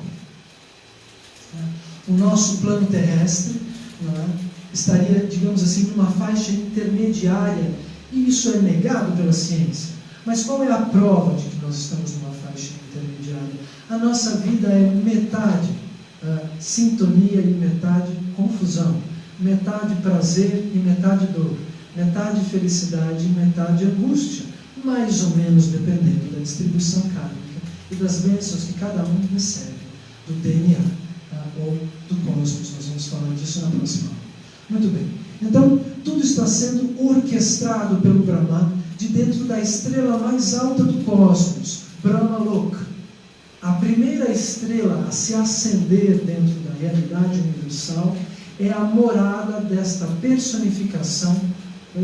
O nosso plano terrestre, não é, estaria, digamos assim, numa faixa intermediária, e isso é negado pela ciência. Mas qual é a prova de que nós estamos numa faixa intermediária? A nossa vida é metade sintonia e metade confusão, metade prazer e metade dor, metade felicidade e metade angústia, mais ou menos dependendo da distribuição kármica e das bênçãos que cada um recebe do DNA ou do cosmos. Nós vamos falar disso na próxima aula. Muito bem. Então, tudo está sendo orquestrado pelo Brahma de dentro da estrela mais alta do cosmos, Brahmaloka. A primeira estrela a se acender dentro da realidade universal é a morada desta personificação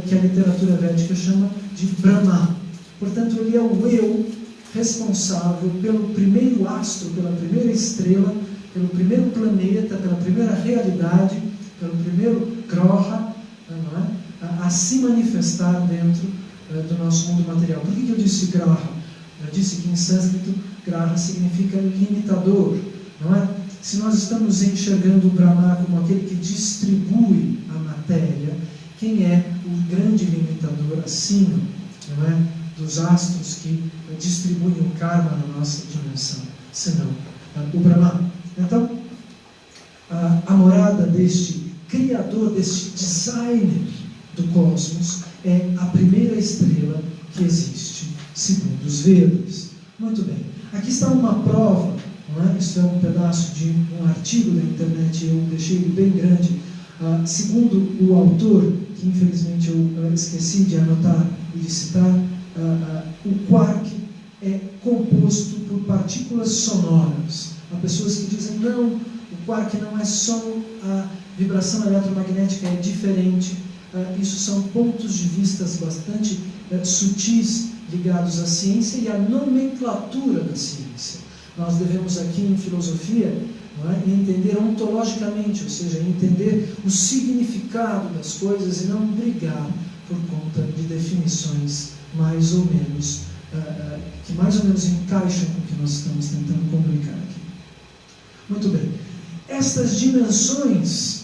que a literatura védica chama de Brahma. Portanto, ele é o eu responsável pelo primeiro astro, pela primeira estrela, pelo primeiro planeta, pela primeira realidade, pelo primeiro Groha, não é? A se manifestar dentro do nosso mundo material. Por que eu disse Graha? Eu disse que em sânscrito Graha significa limitador, não é? Se nós estamos enxergando o Brahma como aquele que distribui a matéria, quem é o grande limitador acima, não é, dos astros que distribuem o karma na nossa dimensão, senão o Brahman. Então, a morada deste criador, deste designer do cosmos, é a primeira estrela que existe, segundo os Vedas. Muito bem. Aqui está uma prova, não é? Isso é um pedaço de um artigo da internet, eu deixei ele bem grande. Segundo o autor, que infelizmente eu esqueci de anotar e de citar, o quark é composto por partículas sonoras. Há pessoas que dizem, não, o quark não é som, a vibração eletromagnética é diferente. Isso são pontos de vista bastante sutis ligados à ciência e à nomenclatura da ciência. Nós devemos aqui em filosofia, não é, entender ontologicamente, ou seja, entender o significado das coisas e não brigar por conta de definições mais ou menos que mais ou menos encaixam com o que nós estamos tentando comunicar aqui. Muito bem. Estas dimensões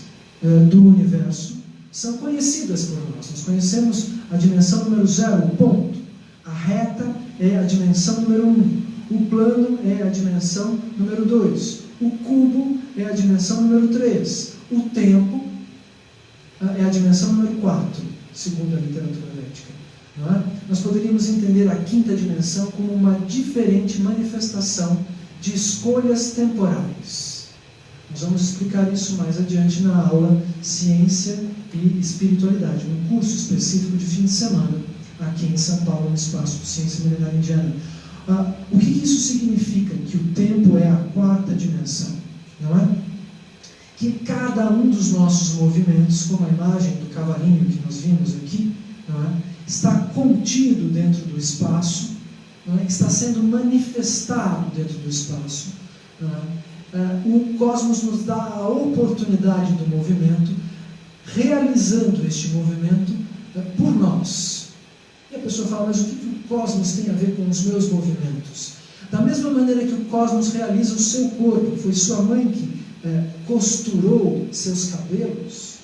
do universo são conhecidas por nós. Nós conhecemos a dimensão número 0, o ponto. A reta é a dimensão número 1. O plano é a dimensão número 2. O cubo é a dimensão número 3. O tempo é a dimensão número 4, segundo a literatura védica. Não é? Nós poderíamos entender a quinta dimensão como uma diferente manifestação de escolhas temporais. Nós vamos explicar isso mais adiante na aula Ciência e Espiritualidade, num curso específico de fim de semana, aqui em São Paulo, no espaço de Ciência Milenar Indiana. O que isso significa? Que o tempo é a quarta dimensão, não é? Que cada um dos nossos movimentos, como a imagem do cavalinho que nós vimos aqui, não é? Está contido dentro do espaço, não é? Está sendo manifestado dentro do espaço. Não é? O cosmos nos dá a oportunidade do movimento, realizando este movimento por nós. E a pessoa fala, mas o que o cosmos tem a ver com os meus movimentos? Da mesma maneira que o cosmos realiza o seu corpo, foi sua mãe que costurou seus cabelos.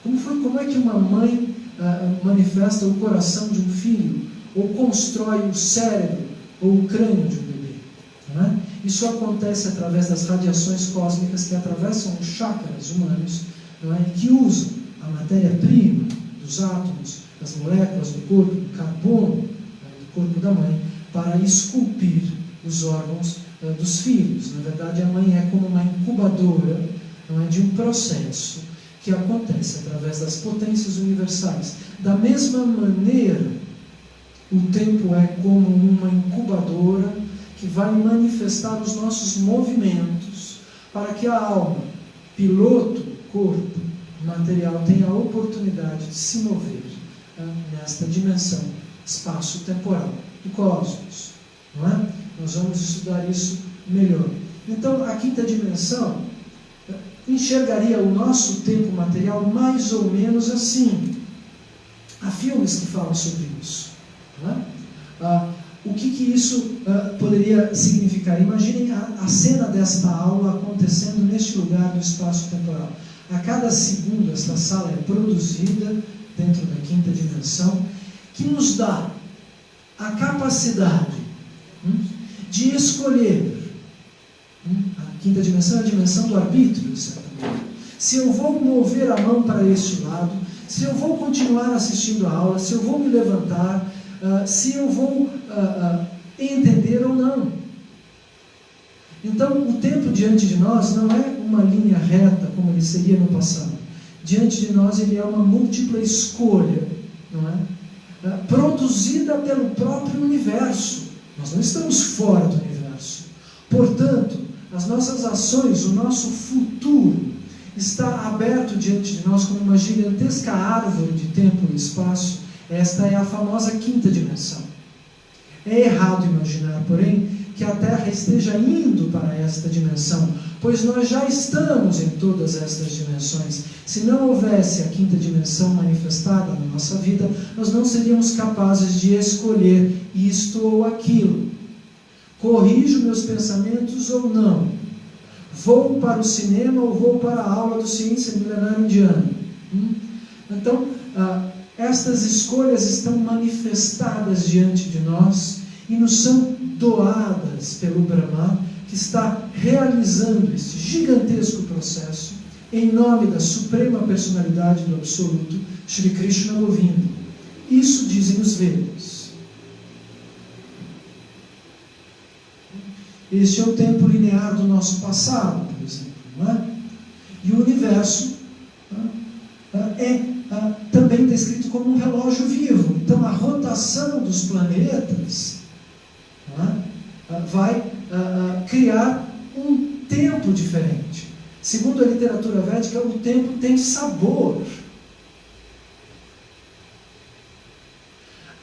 Como é que uma mãe manifesta o coração de um filho, ou constrói o cérebro, ou o crânio de um bebê? Não é? Isso acontece através das radiações cósmicas que atravessam os chakras humanos, não é? E que usam a matéria-prima dos átomos, das moléculas do corpo, do carbono, do corpo da mãe, para esculpir os órgãos dos filhos. Na verdade, a mãe é como uma incubadora, não é, de um processo que acontece através das potências universais. Da mesma maneira, o tempo é como uma incubadora que vai manifestar os nossos movimentos para que a alma, piloto, corpo, material, tenha a oportunidade de se mover nesta dimensão espaço-temporal do cosmos. Não é? Nós vamos estudar isso melhor. Então, a quinta dimensão enxergaria o nosso tempo material mais ou menos assim. Há filmes que falam sobre isso. Não é? O que isso poderia significar? Imaginem a cena desta aula acontecendo neste lugar do espaço-temporal. A cada segundo, esta sala é produzida dentro da quinta dimensão, que nos dá a capacidade de escolher. A quinta dimensão é a dimensão do arbítrio, de certa maneira. Se eu vou mover a mão para este lado, se eu vou continuar assistindo a aula, se eu vou me levantar, se eu vou entender ou não. Então, o tempo diante de nós não é uma linha reta, como ele seria no passado. Diante de nós, ele é uma múltipla escolha, não é? Produzida pelo próprio universo. Nós não estamos fora do universo. Portanto, as nossas ações, o nosso futuro, está aberto diante de nós como uma gigantesca árvore de tempo e espaço. Esta é a famosa quinta dimensão. É errado imaginar, porém, que a Terra esteja indo para esta dimensão, pois nós já estamos em todas estas dimensões. Se não houvesse a quinta dimensão manifestada na nossa vida, nós não seríamos capazes de escolher isto ou aquilo. Corrijo meus pensamentos ou não? Vou para o cinema ou vou para a aula do Ciência Milenar Indiana? Então, estas escolhas estão manifestadas diante de nós e nos são doadas pelo Brahma, que está realizando esse gigantesco processo em nome da Suprema Personalidade do Absoluto, Shri Krishna Govinda. Isso dizem os Vedas. Este é o tempo linear do nosso passado, por exemplo, não é? E o universo é também descrito como um relógio vivo. Então a rotação dos planetas vai criar um tempo diferente. Segundo a literatura védica, o tempo tem sabor.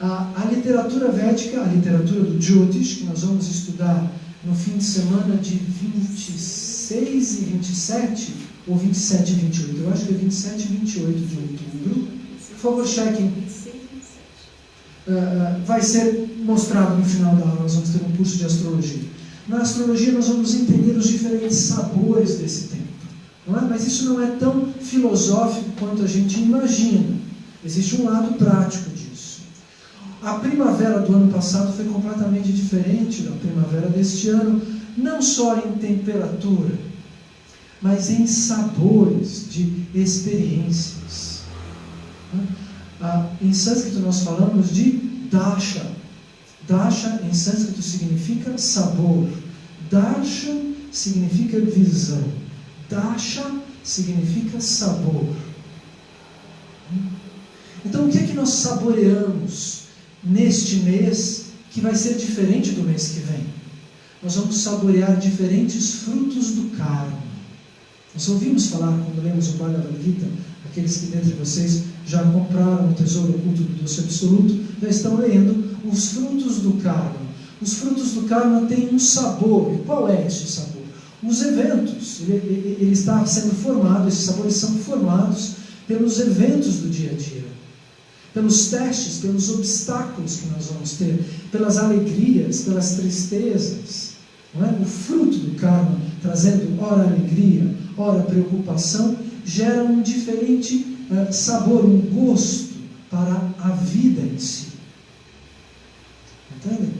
A literatura védica, a literatura do Jyotish, que nós vamos estudar no fim de semana de 26 e 27, ou 27 e 28, eu acho que é 27 e 28 de outubro. Por favor, chequem. Vai ser mostrado no final da aula, nós vamos ter um curso de astrologia. Na astrologia nós vamos entender os diferentes sabores desse tempo, não é? Mas isso não é tão filosófico quanto a gente imagina. Existe um lado prático disso. A primavera do ano passado foi completamente diferente da primavera deste ano, não só em temperatura, mas em sabores de experiências. Em sânscrito nós falamos de dasha. Dasha em sânscrito significa sabor. Darshan significa visão. Dasha significa sabor. Então o que é que nós saboreamos neste mês que vai ser diferente do mês que vem? Nós vamos saborear diferentes frutos do karma. Nós ouvimos falar, quando lemos o Bhagavad Gita, aqueles que dentre vocês já compraram o Tesouro Oculto do Doce Absoluto, já estão lendo os frutos do karma. Os frutos do karma têm um sabor. E qual é esse sabor? Os eventos. Ele está sendo formado, esses sabores são formados pelos eventos do dia a dia, pelos testes, pelos obstáculos que nós vamos ter, pelas alegrias, pelas tristezas. Não é? O fruto do karma, trazendo ora alegria, ora preocupação, gera um diferente sabor, um gosto para a vida em si. Entendem?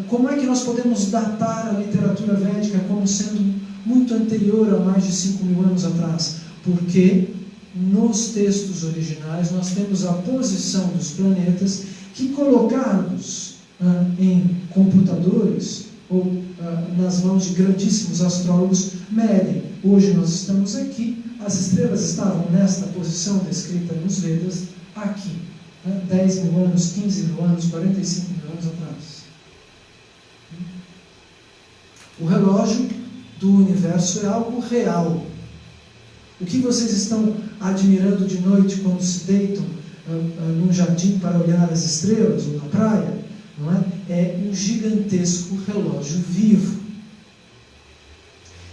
Como é que nós podemos datar a literatura védica como sendo muito anterior a mais de 5.000 anos atrás? Porque nos textos originais nós temos a posição dos planetas que, colocados em computadores ou nas mãos de grandíssimos astrólogos, medem. Hoje nós estamos aqui, as estrelas estavam nesta posição descrita nos Vedas aqui, 10.000 anos, 15.000 anos, 45.000 anos atrás. O relógio do universo é algo real. O que vocês estão admirando de noite quando se deitam num jardim para olhar as estrelas ou na praia, não é? É um gigantesco relógio vivo,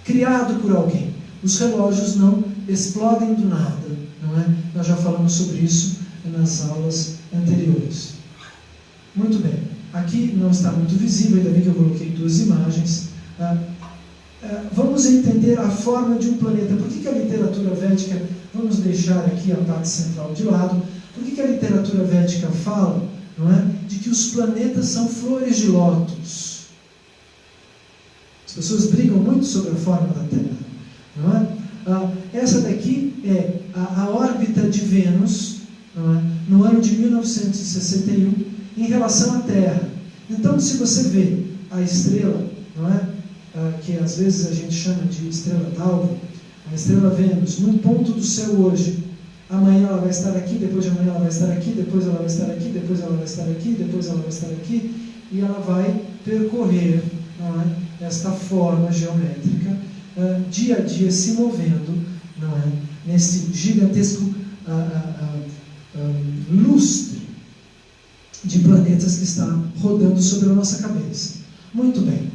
criado por alguém. Os relógios não explodem do nada, não é? Nós já falamos sobre isso nas aulas anteriores. Muito bem, aqui não está muito visível, ainda bem que eu coloquei duas imagens. Vamos entender a forma de um planeta. Por que a literatura védica, vamos deixar aqui a parte central de lado, por que a literatura védica fala, não é, de que os planetas são flores de lótus? As pessoas brigam muito sobre a forma da Terra, não é? Essa daqui é a órbita de Vênus, não é, no ano de 1961 em relação à Terra. Então, se você vê a estrela, não é, que às vezes a gente chama de estrela d'alva, a estrela Vênus, num ponto do céu hoje, amanhã ela vai estar aqui, depois de amanhã ela vai estar aqui, depois ela vai estar aqui, depois ela vai estar aqui, depois ela vai estar aqui, e ela vai percorrer, não é, esta forma geométrica, dia a dia se movendo, não é, nesse gigantesco lustre de planetas que está rodando sobre a nossa cabeça. Muito bem.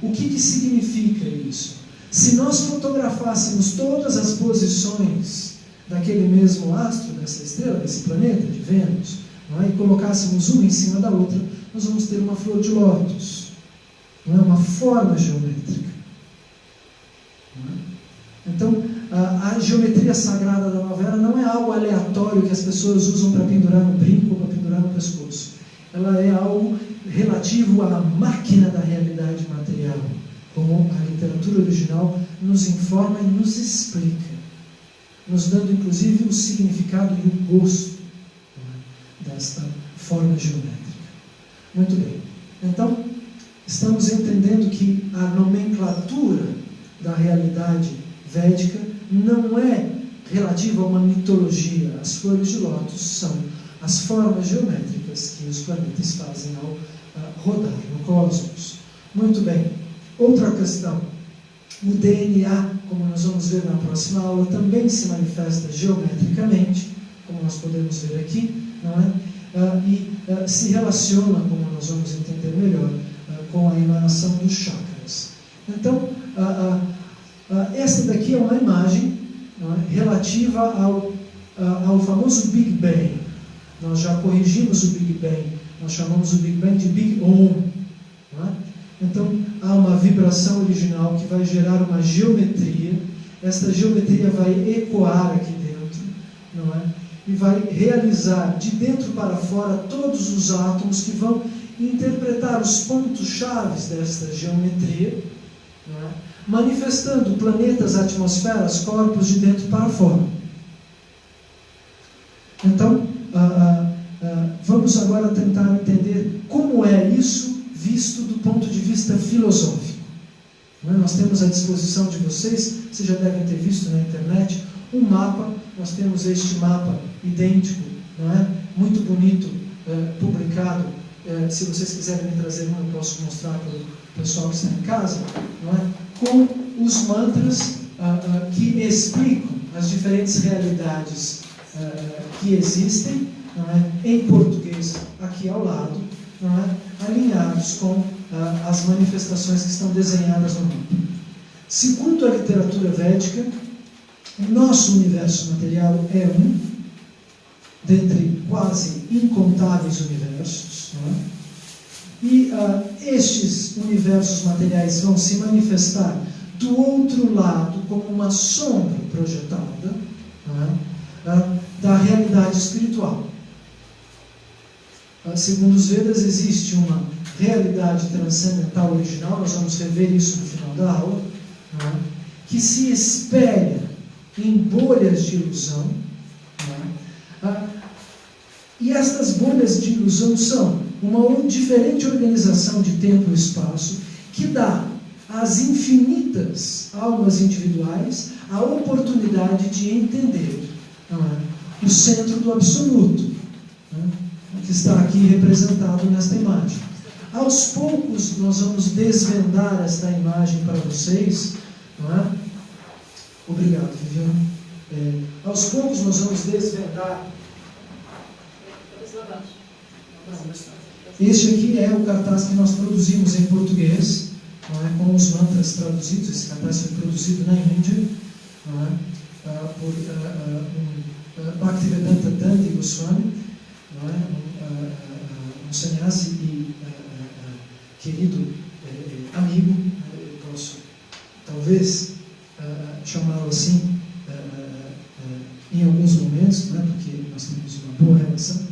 O que significa isso? Se nós fotografássemos todas as posições daquele mesmo astro, dessa estrela, desse planeta, de Vênus, não é? E colocássemos uma em cima da outra, nós vamos ter uma flor de lótus, não é? Uma forma geométrica. Não é? Então, a geometria sagrada da nova era não é algo aleatório que as pessoas usam para pendurar no brinco ou para pendurar no pescoço. Ela é algo relativo à máquina da realidade material, como a literatura original nos informa e nos explica, nos dando inclusive o significado e o gosto desta forma geométrica. Muito bem. Então, estamos entendendo que a nomenclatura da realidade védica não é relativa a uma mitologia. As flores de lótus são as formas geométricas que os planetas fazem ao rodar no cosmos. Muito bem. Outra questão. O DNA, como nós vamos ver na próxima aula, também se manifesta geometricamente, como nós podemos ver aqui, não é? E se relaciona, como nós vamos entender melhor, com a emanação dos chakras. Então, esta daqui é uma imagem, não é, relativa ao famoso Big Bang. Nós já corrigimos o Big Bang, nós chamamos o Big Bang de Big Om. Não é? Então, há uma vibração original que vai gerar uma geometria. Esta geometria vai ecoar aqui dentro, não é? E vai realizar de dentro para fora todos os átomos que vão interpretar os pontos chaves desta geometria, não é? Manifestando planetas, atmosferas, corpos de dentro para fora. Então, vamos agora tentar entender como é isso visto do ponto de vista filosófico. Não é? Nós temos à disposição de vocês, vocês já devem ter visto na internet, um mapa. Nós temos este mapa idêntico, não é? Muito bonito, publicado. Se vocês quiserem me trazer um, eu posso mostrar para o pessoal que está em casa, não é? Com os mantras que explicam as diferentes realidades que existem, não é? Em português aqui ao lado, não é? Alinhados com as manifestações que estão desenhadas no mapa. Segundo a literatura védica, o nosso universo material é um dentre quase incontáveis universos, não é? E estes universos materiais vão se manifestar do outro lado como uma sombra projetada, não é? Da realidade espiritual. Segundo os Vedas, existe uma realidade transcendental original, nós vamos rever isso no final da aula, não é? Que se espelha em bolhas de ilusão, não é? E estas bolhas de ilusão são uma diferente organização de tempo e espaço que dá às infinitas almas individuais a oportunidade de entender, não é? O centro do absoluto, não é? Que está aqui representado nesta imagem. Aos poucos nós vamos desvendar esta imagem para vocês, não é? Obrigado, Viviane. Aos poucos nós vamos desvendar. Este aqui é o cartaz que nós produzimos em português, não é? Com os mantras traduzidos. Esse cartaz foi produzido na Índia, não é? Por Bhaktivedanta Dante Goswami, não é? Um sannyasi e querido amigo, eu posso talvez chamá-lo assim em alguns momentos, não é? Porque nós temos uma boa relação.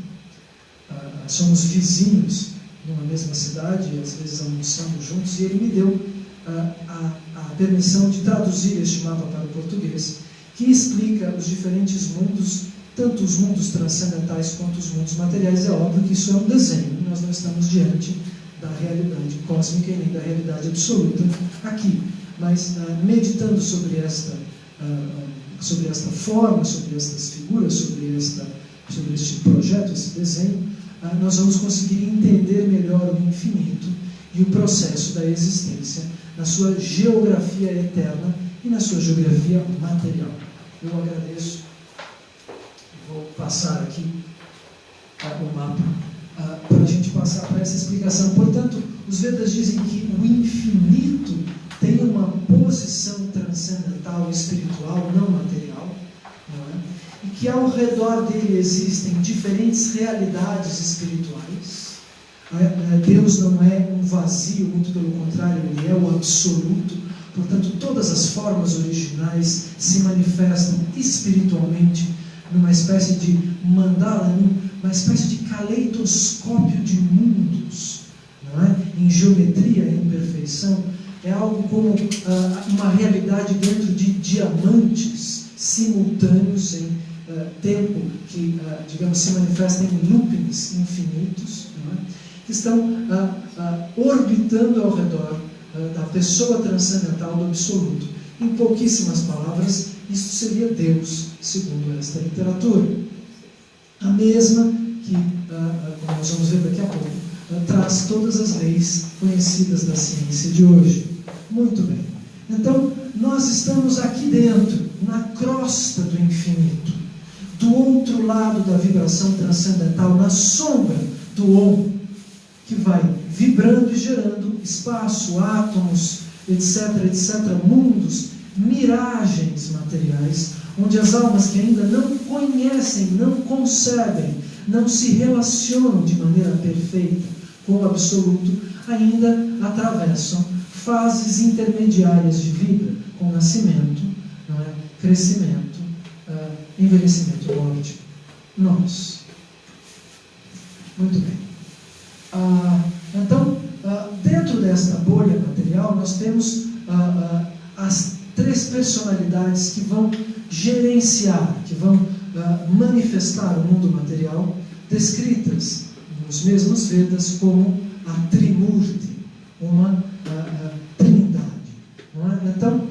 Somos vizinhos numa mesma cidade, e às vezes almoçamos juntos, e ele me deu a permissão de traduzir este mapa para o português, que explica os diferentes mundos, tanto os mundos transcendentais quanto os mundos materiais. É óbvio que isso é um desenho, nós não estamos diante da realidade cósmica e nem da realidade absoluta aqui, mas meditando sobre esta forma, sobre estas figuras, sobre este projeto, esse desenho, nós vamos conseguir entender melhor o infinito e o processo da existência na sua geografia eterna e na sua geografia material. Eu agradeço. Vou passar aqui o mapa para a gente passar para essa explicação. Portanto, os Vedas dizem que o infinito tem uma posição transcendental, espiritual, não material, não é? E que ao redor dele existem diferentes realidades espirituais. Deus não é um vazio, muito pelo contrário, ele é o absoluto, Portanto, todas as formas originais se manifestam espiritualmente numa espécie de mandala, uma espécie de caleidoscópio de mundos, não é? Em geometria, em perfeição. É algo como uma realidade dentro de diamantes simultâneos em tempo que, digamos, se manifesta em loopings infinitos, não é? Que estão orbitando ao redor da pessoa transcendental do absoluto. Em pouquíssimas palavras, isso seria Deus, segundo esta literatura. A mesma que, como nós vamos ver daqui a pouco, traz todas as leis conhecidas da ciência de hoje. Muito bem. Então, nós estamos aqui dentro, na crosta do infinito, do outro lado da vibração transcendental, na sombra do Om, que vai vibrando e gerando espaço, átomos, etc., etc., mundos, miragens materiais, onde as almas que ainda não conhecem, não concebem, não se relacionam de maneira perfeita com o absoluto, ainda atravessam fases intermediárias de vida, com nascimento, não é? Crescimento, envelhecimento e morte. Nós. Muito bem. Então, dentro desta bolha material, nós temos as três personalidades que vão gerenciar, que vão manifestar o mundo material, descritas nos mesmos Vedas como a Trimurti, uma trindade. Não é? Então,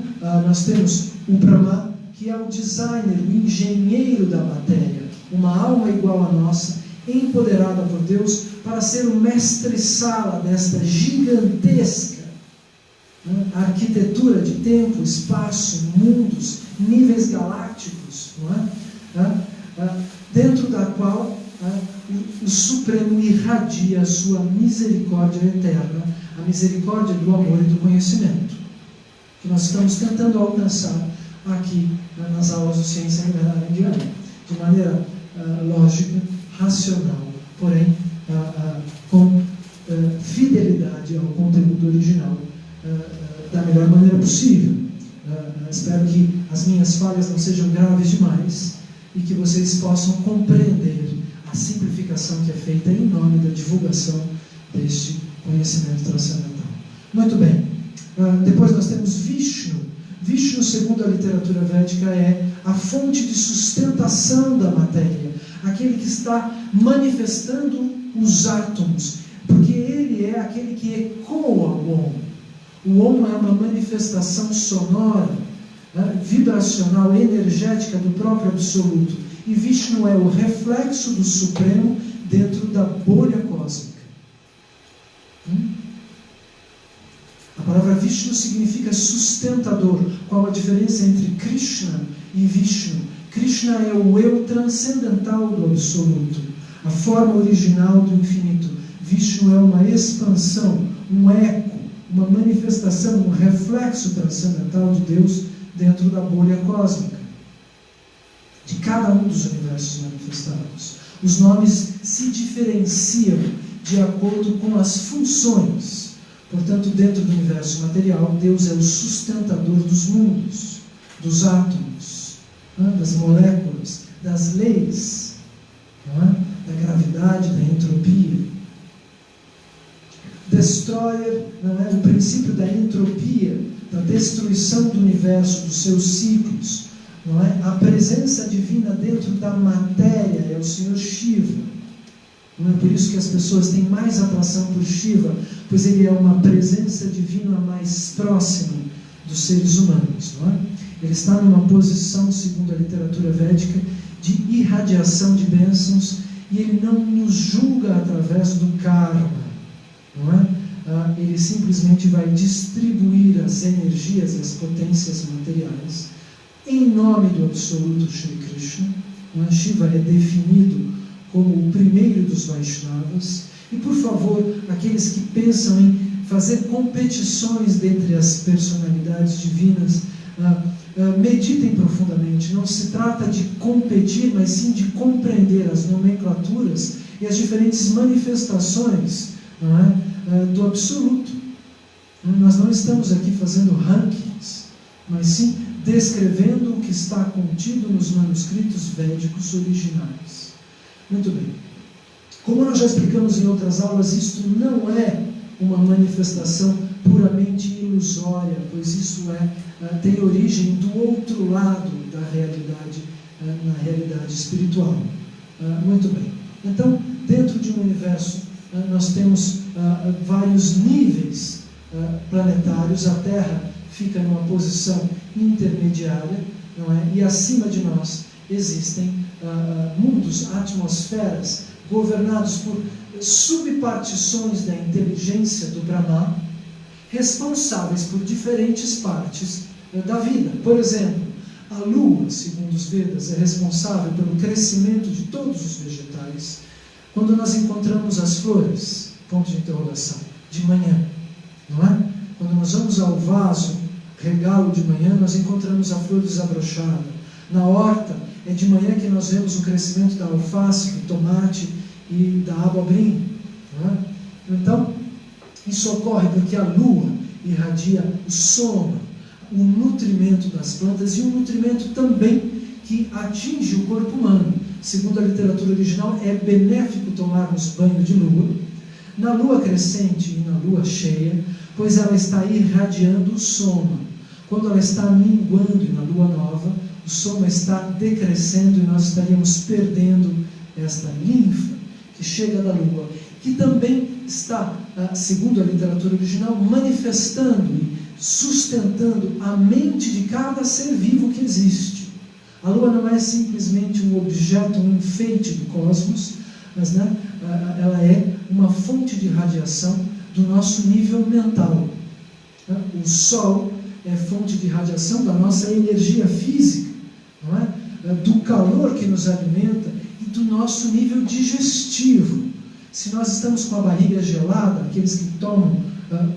nós temos o Brahma, que é o designer, o engenheiro da matéria, uma alma igual à nossa, empoderada por Deus para ser o mestre-sala desta gigantesca arquitetura de tempo, espaço, mundos, níveis galácticos, não é? Dentro da qual o Supremo irradia a sua misericórdia eterna, a misericórdia do amor e do conhecimento, que nós estamos tentando alcançar aqui nas aulas de ciência milenar indiana, de maneira lógica, racional, porém com fidelidade ao conteúdo original da melhor maneira possível. Espero que as minhas falhas não sejam graves demais e que vocês possam compreender a simplificação que é feita em nome da divulgação deste conhecimento transcendental. Muito bem. Depois nós temos Vishnu. Vishnu, segundo a literatura védica, é a fonte de sustentação da matéria, aquele que está manifestando os átomos, porque ele é aquele que ecoa o Om. O Om é uma manifestação sonora, vibracional, energética do próprio Absoluto. E Vishnu é o reflexo do Supremo dentro da bolha cósmica. A palavra Vishnu significa sustentador. Qual a diferença entre Krishna e Vishnu? Krishna é o eu transcendental do Absoluto, a forma original do infinito. Vishnu é uma expansão, um eco, uma manifestação, um reflexo transcendental de Deus dentro da bolha cósmica, de cada um dos universos manifestados. Os nomes se diferenciam de acordo com as funções. Portanto, dentro do universo material, Deus é o sustentador dos mundos, dos átomos, das moléculas, das leis, da gravidade, da entropia. Destroyer o princípio da entropia, da destruição do universo, dos seus ciclos. A presença divina dentro da matéria é o Senhor Shiva. Não é por isso que as pessoas têm mais atração por Shiva, pois ele é uma presença divina mais próxima dos seres humanos. Não é? Ele está numa posição, segundo a literatura védica, de irradiação de bênçãos, e ele não nos julga através do karma. Não é? Ele simplesmente vai distribuir as energias e as potências materiais em nome do absoluto Shri Krishna. Shiva é definido como o primeiro dos Vaishnavas. E, por favor, aqueles que pensam em fazer competições dentre as personalidades divinas, meditem profundamente. Não se trata de competir, mas sim de compreender as nomenclaturas e as diferentes manifestações do absoluto. Nós não estamos aqui fazendo rankings, mas sim descrevendo o que está contido nos manuscritos védicos originais. Muito bem. Como nós já explicamos em outras aulas, isto não é uma manifestação puramente ilusória, pois isso tem origem do outro lado da realidade, na realidade espiritual. Muito bem. Então, dentro de um universo, nós temos vários níveis planetários. A Terra fica numa posição intermediária, não é? E acima de nós existem mundos, atmosferas, governados por subpartições da inteligência do Brahma, responsáveis por diferentes partes da vida. Por exemplo, a Lua, segundo os Vedas, é responsável pelo crescimento de todos os vegetais. Quando nós encontramos as flores, ponto de interrogação, de manhã, não é? Quando nós vamos ao vaso, regalo de manhã, nós encontramos a flor desabrochada. Na horta, é de manhã que nós vemos o crescimento da alface, do tomate e da abobrinha. Não é? Então, isso ocorre porque a lua irradia o soma, o nutrimento das plantas e um nutrimento também que atinge o corpo humano. Segundo a literatura original, é benéfico tomarmos banho de lua, na lua crescente e na lua cheia, pois ela está irradiando o soma. Quando ela está minguando na lua nova, o soma está decrescendo e nós estaríamos perdendo esta linfa que chega da lua, que também está, segundo a literatura original, manifestando e sustentando a mente de cada ser vivo que existe. A lua não é simplesmente um objeto, um enfeite do cosmos, mas ela é uma fonte de radiação do nosso nível mental. O Sol é fonte de radiação da nossa energia física, não é? Do calor que nos alimenta e do nosso nível digestivo. Se nós estamos com a barriga gelada, aqueles que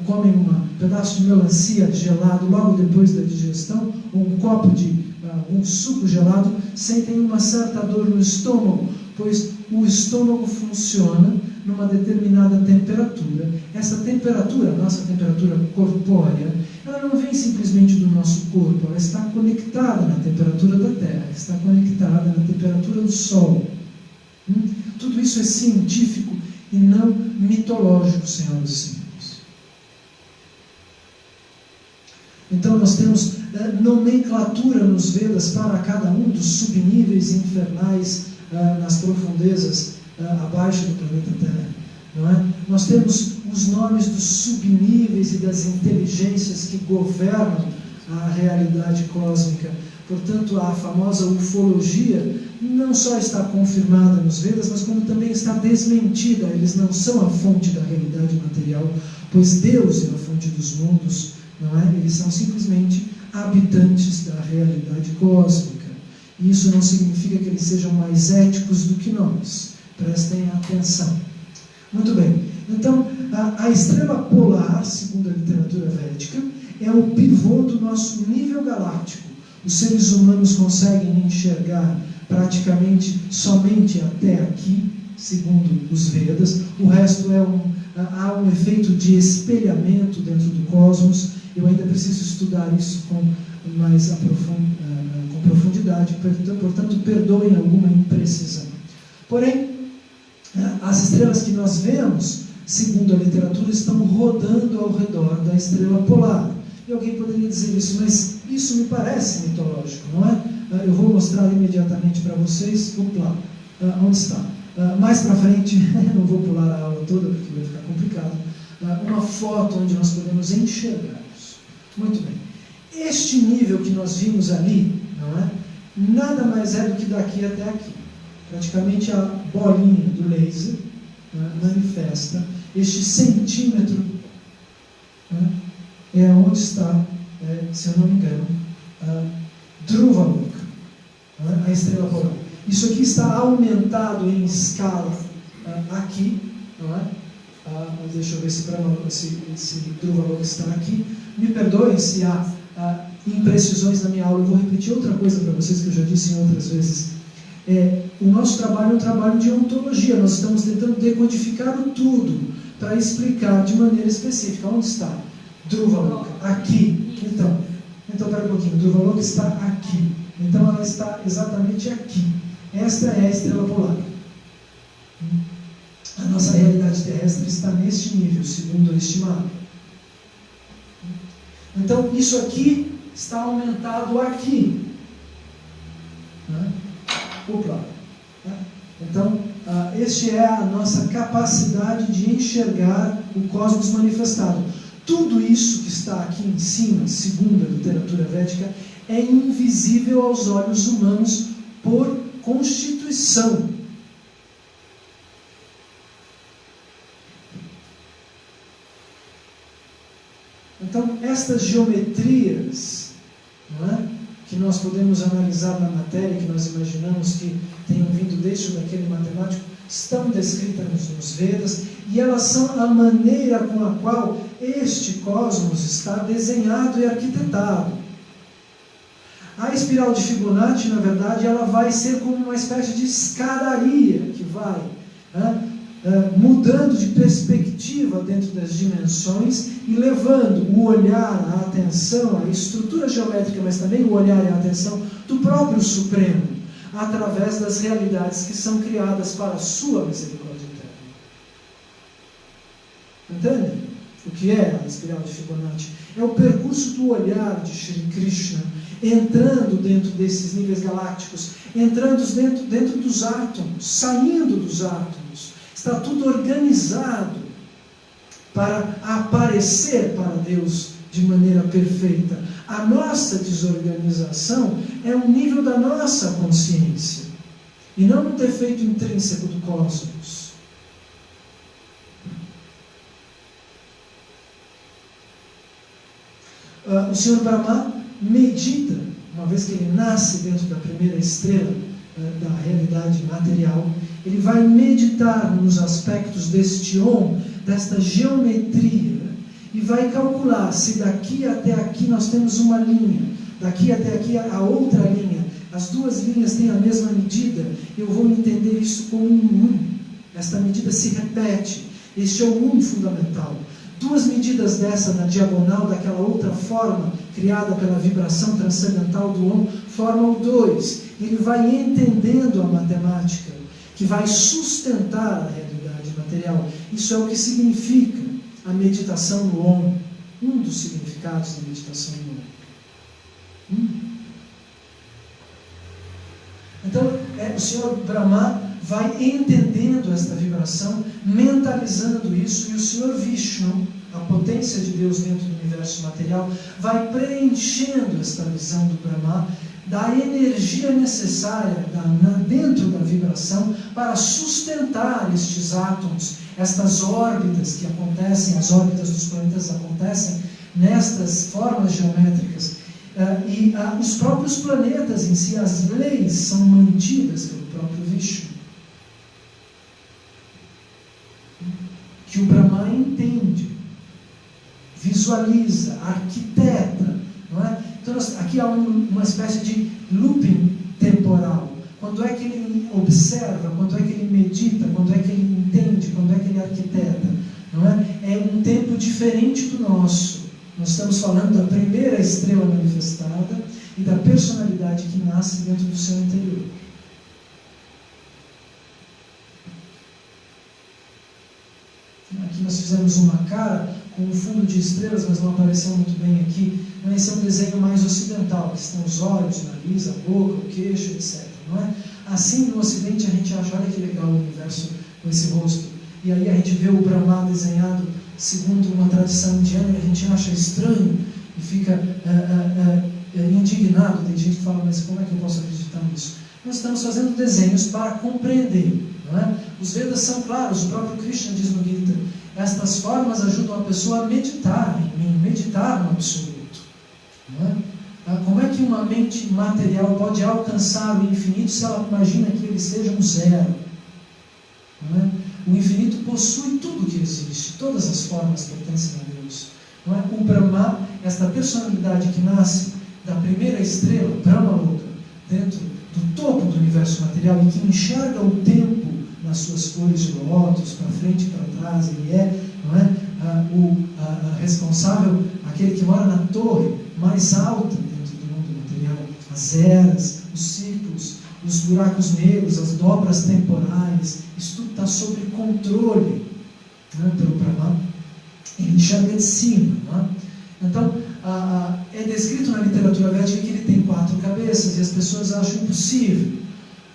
comem um pedaço de melancia gelado logo depois da digestão, ou um copo de um suco gelado, sentem uma certa dor no estômago, pois o estômago funciona numa determinada temperatura. Essa temperatura, a nossa temperatura corpórea, ela não vem simplesmente do nosso corpo, ela está conectada na temperatura da Terra, está conectada na temperatura do Sol. Tudo isso é científico e não mitológico, senhoras e senhores. Então nós temos nomenclatura nos Vedas para cada um dos subníveis infernais nas profundezas abaixo do planeta Terra, não é? Nós temos os nomes dos subníveis e das inteligências que governam a realidade cósmica. Portanto, a famosa ufologia não só está confirmada nos Vedas, mas como também está desmentida. Eles não são a fonte da realidade material, pois Deus é a fonte dos mundos, não é? Eles são simplesmente habitantes da realidade cósmica. E isso não significa que eles sejam mais éticos do que nós. Prestem atenção. Muito bem. Então, a estrela polar, segundo a literatura védica, é o pivô do nosso nível galáctico. Os seres humanos conseguem enxergar praticamente somente até aqui, segundo os Vedas. O resto há um efeito de espelhamento dentro do cosmos. Eu ainda preciso estudar isso com mais com profundidade, portanto, perdoem alguma imprecisão. Porém, as estrelas que nós vemos, segundo a literatura, estão rodando ao redor da estrela polar. E alguém poderia dizer isso, mas isso me parece mitológico, não é? Eu vou mostrar imediatamente para vocês. Opa, onde está? Mais para frente, não vou pular a aula toda porque vai ficar complicado, uma foto onde nós podemos enxergar isso. Muito bem. Este nível que nós vimos ali, não é? Nada mais é do que daqui até aqui. Praticamente a bolinha do laser manifesta este centímetro, é onde está, se eu não me engano, Dhruvalok, a estrela polar. Isso aqui está aumentado em escala aqui, não é? Deixa eu ver se Dhruvalok está aqui. Me perdoem se há imprecisões na minha aula. Eu vou repetir outra coisa para vocês que eu já disse em outras vezes. O nosso trabalho é um trabalho de ontologia. Nós estamos tentando decodificar o tudo para explicar de maneira específica. Onde está? Dhruva Loka, aqui. Então pera um pouquinho, Dhruva Loka está aqui. Então ela está exatamente aqui. Esta é a estrela polar. A nossa realidade terrestre está neste nível, segundo este mapa. Então isso aqui está aumentado aqui. Opa! Então, este é a nossa capacidade de enxergar o cosmos manifestado. Tudo isso que está aqui em cima, segundo a literatura védica, é invisível aos olhos humanos por constituição. Então, estas geometrias, não é, que nós podemos analisar na matéria, que nós imaginamos que tenham vindo desde daquele matemático, estão descritas nos Vedas, e elas são a maneira com a qual este cosmos está desenhado e arquitetado. A espiral de Fibonacci, na verdade, ela vai ser como uma espécie de escadaria que vai mudando de perspectiva dentro das dimensões e levando o olhar, a atenção, a estrutura geométrica, mas também o olhar e a atenção do próprio Supremo, através das realidades que são criadas para a sua misericórdia eterna. Entende? O que é a espiral de Fibonacci? É o percurso do olhar de Shri Krishna, entrando dentro desses níveis galácticos, entrando dentro dos átomos, saindo dos átomos. Está tudo organizado para aparecer para Deus de maneira perfeita. A nossa desorganização é um nível da nossa consciência e não um defeito intrínseco do cosmos. O Senhor Brahma medita, uma vez que ele nasce dentro da primeira estrela da realidade material, ele vai meditar nos aspectos deste Om, desta geometria, e vai calcular se daqui até aqui nós temos uma linha, daqui até aqui a outra linha, as duas linhas têm a mesma medida, eu vou entender isso como um. Esta medida se repete, este é o fundamental. Duas medidas dessa na diagonal daquela outra forma, criada pela vibração transcendental do Om, formam o 2. Ele vai entendendo a matemática, que vai sustentar a realidade material. Isso é o que significa a meditação no Om. Um dos significados da meditação no Om. Então, o Senhor Brahma vai entendendo esta vibração, mentalizando isso, e o Senhor Vishnu, a potência de Deus dentro do universo material, vai preenchendo esta visão do Brahma, da energia necessária dentro da vibração para sustentar estes átomos, estas órbitas que acontecem, as órbitas dos planetas acontecem nestas formas geométricas. E os próprios planetas em si, as leis são mantidas pelo próprio Vishnu, que o Brahma entende, visualiza, arquiteta, não é? Então aqui há uma espécie de looping temporal. Quando é que ele observa, quando é que ele medita, quando é que ele entende, quando é que ele arquiteta, não é? É um tempo diferente do nosso. Nós estamos falando da primeira estrela manifestada e da personalidade que nasce dentro do seu interior. Aqui nós fizemos uma cara com um fundo de estrelas, mas não apareceu muito bem aqui. Esse é um desenho mais ocidental, que estão os olhos, o nariz, a boca, o queixo, etc. Não é? Assim, no Ocidente, a gente acha, olha que legal o universo com esse rosto. E aí a gente vê o Brahma desenhado segundo uma tradição indiana, e a gente acha estranho e fica indignado. Tem gente que fala, mas como é que eu posso acreditar nisso? Nós estamos fazendo desenhos para compreender. Não é? Os Vedas são claros, o próprio Krishna diz no Gita, estas formas ajudam a pessoa a meditar em mim, meditar no absoluto. Não é? Como é que uma mente material pode alcançar o infinito se ela imagina que ele seja um zero? Não é? O infinito possui tudo que existe, todas as formas pertencem a Deus. Não é? O Brahma, esta personalidade que nasce da primeira estrela, Brahma Loka, dentro do topo do universo material e que enxerga o tempo nas suas flores de lótus, para frente e para trás, ele é, não é? A responsável, aquele que mora na torre mais alta dentro do mundo material. As eras, os ciclos, os buracos negros, as dobras temporais, isso tudo está sob controle, né, pelo Brahma. Ele enxerga de cima. Né? Então, é descrito na literatura védica que ele tem 4 cabeças e as pessoas acham impossível.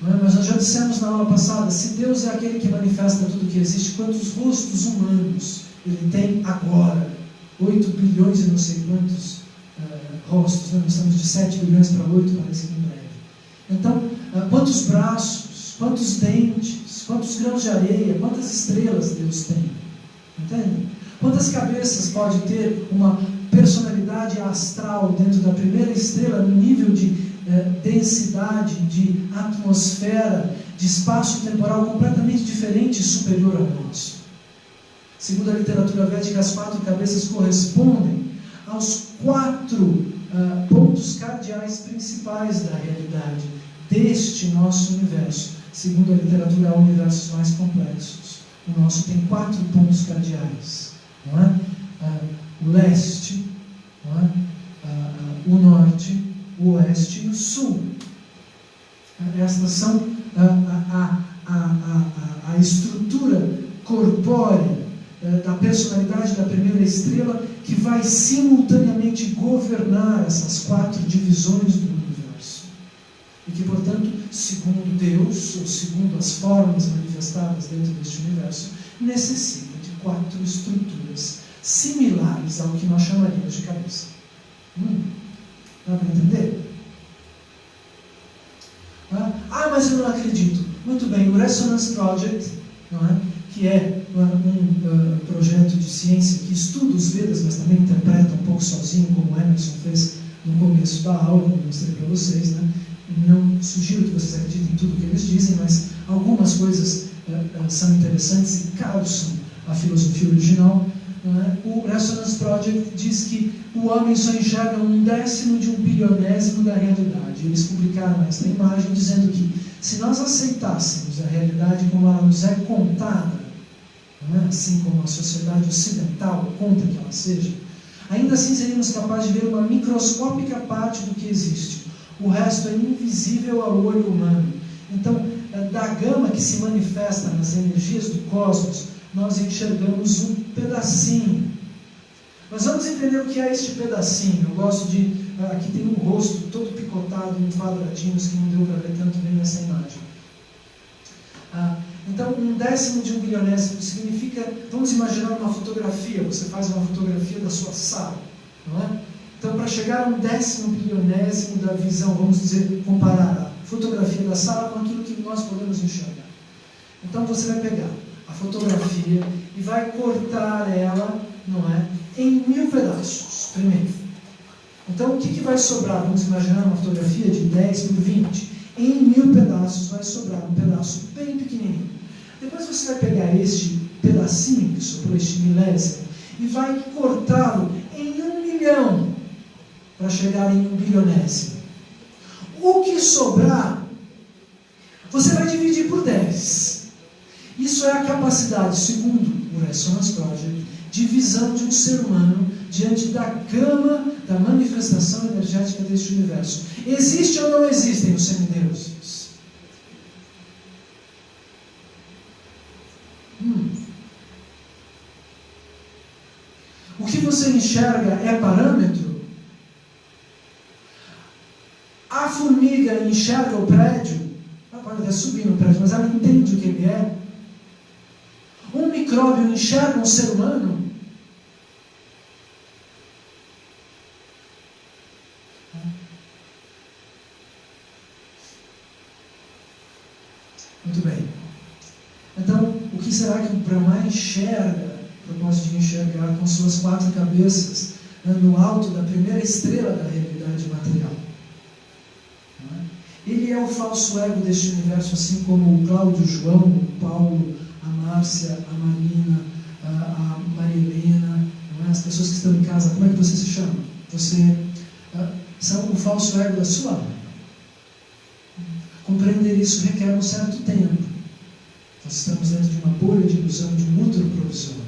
Não é? Mas nós já dissemos na aula passada, se Deus é aquele que manifesta tudo que existe, quantos rostos humanos ele tem agora? 8 bilhões e não sei quantos rostos, né? Nós estamos de 7 bilhões para 8, parece que em breve. Então, quantos braços, quantos dentes, quantos grãos de areia, quantas estrelas Deus tem? Entende? Quantas cabeças pode ter uma personalidade astral dentro da primeira estrela no nível de densidade, de atmosfera, de espaço temporal completamente diferente e superior ao nosso? Segundo a literatura védica, as 4 cabeças correspondem aos 4 pontos cardeais principais da realidade deste nosso universo. Segundo a literatura, há universos mais complexos. O nosso tem 4 pontos cardeais, não é? O leste, não é? O norte, o oeste e o sul. Estas são a estrutura corpórea da personalidade da primeira estrela que vai simultaneamente governar essas 4 divisões do universo. E que, portanto, segundo Deus, ou segundo as formas manifestadas dentro deste universo, necessita de 4 estruturas similares ao que nós chamaríamos de cabeça. Dá para entender? Mas eu não acredito. Muito bem, o Resonance Project, não é? Que é um projeto de ciência que estuda os Vedas, mas também interpreta um pouco sozinho, como o Emerson fez no começo da aula, que eu mostrei para vocês, né? Não sugiro que vocês acreditem em tudo que eles dizem, mas algumas coisas são interessantes e calçam a filosofia original. O Resonance Project diz que o homem só enxerga 1/10 de 1/1000º da realidade. Eles publicaram esta imagem dizendo que se nós aceitássemos a realidade como ela nos é contada, não é? Assim como a sociedade ocidental conta que ela seja, ainda assim seríamos capazes de ver uma microscópica parte do que existe. O resto é invisível ao olho humano. Então, da gama que se manifesta nas energias do cosmos, nós enxergamos um pedacinho. Mas vamos entender o que é este pedacinho. Eu gosto de... aqui tem um rosto todo picotado em quadradinhos que não deu para ver tanto bem nessa imagem. Então, 1/10 de 1/1000º significa... Vamos imaginar uma fotografia. Você faz uma fotografia da sua sala, não é? Então, para chegar a 1/10 da visão, vamos dizer, comparar a fotografia da sala com aquilo que nós podemos enxergar. Então, você vai pegar a fotografia e vai cortar ela, não é, em 1000 pedaços, primeiro. Então, o que vai sobrar? Vamos imaginar uma fotografia de 10 por 20. Em 1000 pedaços vai sobrar um pedaço bem pequenininho. Depois você vai pegar este pedacinho que sobrou, este milésimo, e vai cortá-lo em 1 milhão para chegar em 1/1000º. O que sobrar, você vai dividir por 10. Isso é a capacidade, segundo o Resonance Project, de visão de um ser humano diante da gama da manifestação energética deste universo. Existe ou não existem os semideuses? O que você enxerga é parâmetro? A formiga enxerga o prédio? Ela pode até subir no prédio, mas ela entende o que ele é. Um micróbio enxerga um ser humano? Muito bem. Então, o que será que o Brahma enxerga, propósito de enxergar com suas 4 cabeças, no alto da primeira estrela da realidade material? Ele é o falso ego deste universo, assim como o Cláudio, o João, o Paulo, a Márcia, a Marina, a Maria Helena, não é? As pessoas que estão em casa. Como é que você se chama? Você são o falso ego da sua alma. Compreender isso requer um certo tempo. Nós estamos dentro de uma bolha de ilusão, de um útero provisório.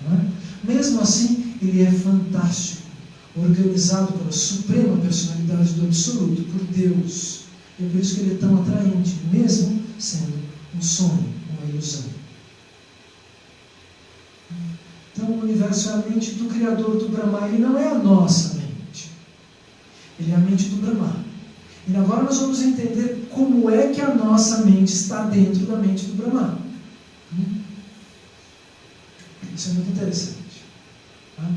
Não é? Mesmo assim, ele é fantástico, organizado pela suprema personalidade do absoluto, por Deus. E é por isso que ele é tão atraente, mesmo sendo um sonho, uma ilusão. Então o universo é a mente do Criador, do Brahma. Ele não é a nossa mente. Ele é a mente do Brahma. E agora nós vamos entender como é que a nossa mente está dentro da mente do Brahma. Isso é muito interessante. Tá?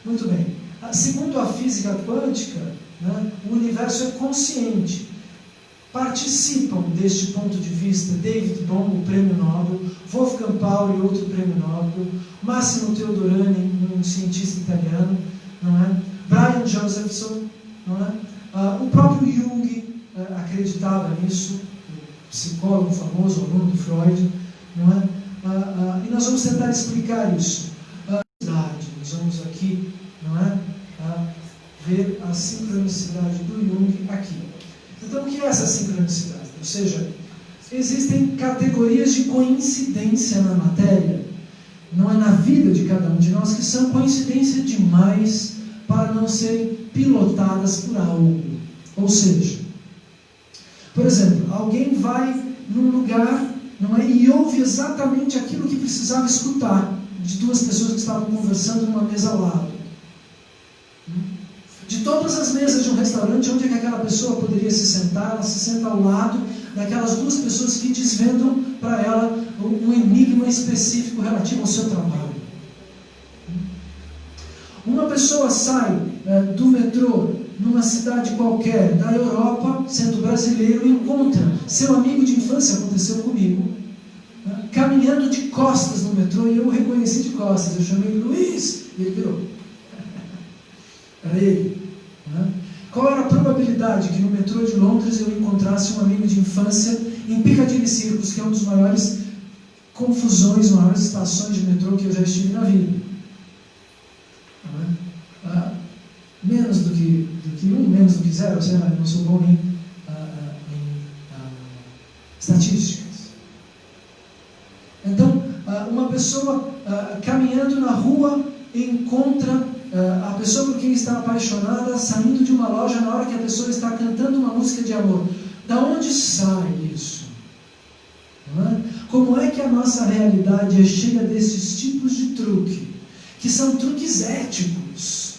Muito bem. Segundo a física quântica, né, o universo é consciente. Participam deste ponto de vista David Bohm, o prêmio Nobel, Wolfgang Pauli, outro prêmio Nobel, Massimo Teodorani, um cientista italiano, não é? Brian Josephson, não é? O próprio Jung acreditava nisso, psicólogo famoso, aluno de Freud, não é? E nós vamos tentar explicar isso. Nós vamos aqui, não é? Ver a sincronicidade do Jung aqui. Então, o que é essa sincronicidade? Ou seja, existem categorias de coincidência na matéria, não é na vida de cada um de nós, que são coincidência demais para não serem pilotadas por algo. Ou seja, por exemplo, alguém vai num lugar, não é, e ouve exatamente aquilo que precisava escutar de duas pessoas que estavam conversando numa mesa ao lado. De todas as mesas de um restaurante, onde é que aquela pessoa poderia se sentar? Ela se senta ao lado daquelas duas pessoas que desvendam para ela um enigma específico relativo ao seu trabalho. Uma pessoa sai do metrô numa cidade qualquer da Europa, sendo brasileiro, e encontra seu amigo de infância, aconteceu comigo, caminhando de costas no metrô, e eu o reconheci de costas. Eu chamei Luiz, e ele virou. Era ele. Qual era a probabilidade que no metrô de Londres eu encontrasse um amigo de infância em Piccadilly Circus, que é uma das maiores confusões, maiores estações de metrô que eu já estive na vida? Menos do que um, menos do que zero, sei lá, eu não sou bom em estatísticas. Então, uma pessoa caminhando na rua encontra a pessoa por quem está apaixonada saindo de uma loja na hora que a pessoa está cantando uma música de amor. Da onde sai isso? Não é? Como é que a nossa realidade é cheia desses tipos de truque, que são truques éticos?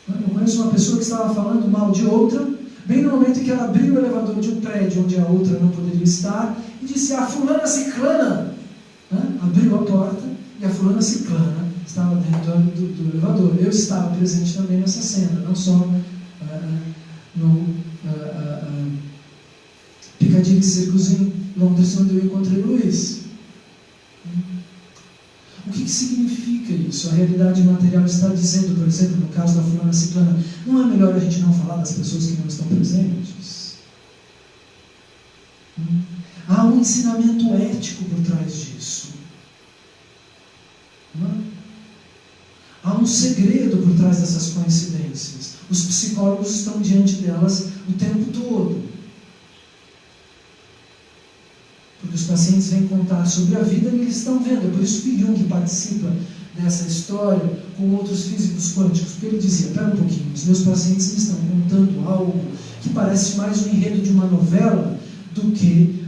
Eu conheço uma pessoa que estava falando mal de outra, bem no momento em que ela abriu o elevador de um prédio onde a outra não poderia estar, e disse: a fulana ciclana, abriu a porta, e a fulana ciclana estava dentro do elevador. Eu estava presente também nessa cena, não só no Piccadilly Circus em Londres, onde eu encontrei Luiz. O que significa isso? A realidade material está dizendo, por exemplo, no caso da fulana ciclana, não é melhor a gente não falar das pessoas que não estão presentes? Há um ensinamento ético por trás disso. Há um segredo por trás dessas coincidências. Os psicólogos estão diante delas o tempo todo. Porque os pacientes vêm contar sobre a vida e eles estão vendo. É por isso que Jung participa dessa história com outros físicos quânticos. Porque ele dizia: espera um pouquinho, os meus pacientes estão contando algo que parece mais um enredo de uma novela do que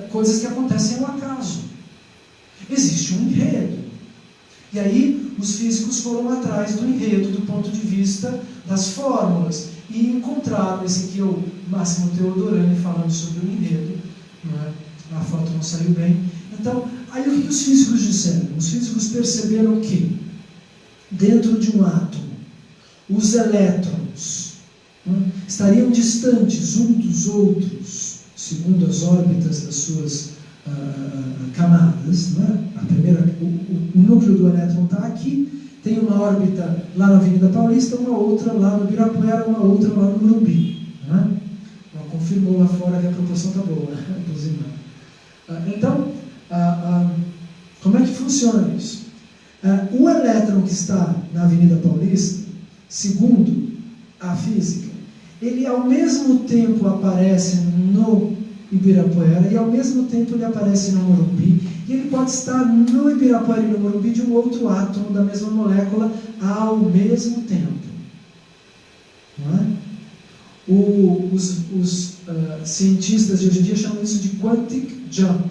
coisas que acontecem ao acaso. Existe um enredo. E aí os físicos foram atrás do enredo do ponto de vista das fórmulas e encontraram esse aqui, o Massimo Teodorani, falando sobre o enredo. Não é? A foto não saiu bem. Então, aí o que os físicos disseram? Os físicos perceberam que dentro de um átomo os elétrons estariam distantes uns dos outros, segundo as órbitas das suas camadas. Né? O núcleo do elétron está aqui, tem uma órbita lá na Avenida Paulista, uma outra lá no Ibirapuera, uma outra lá no Morumbi. Né? Ela confirmou lá fora que a proporção está boa, inclusive. Então, como é que funciona isso? O elétron que está na Avenida Paulista, segundo a física, ele ao mesmo tempo aparece no Ibirapuera, e ao mesmo tempo ele aparece no Morumbi, e ele pode estar no Ibirapuera e no Morumbi de um outro átomo da mesma molécula ao mesmo tempo. Não é? Os cientistas de hoje em dia chamam isso de quantic jump,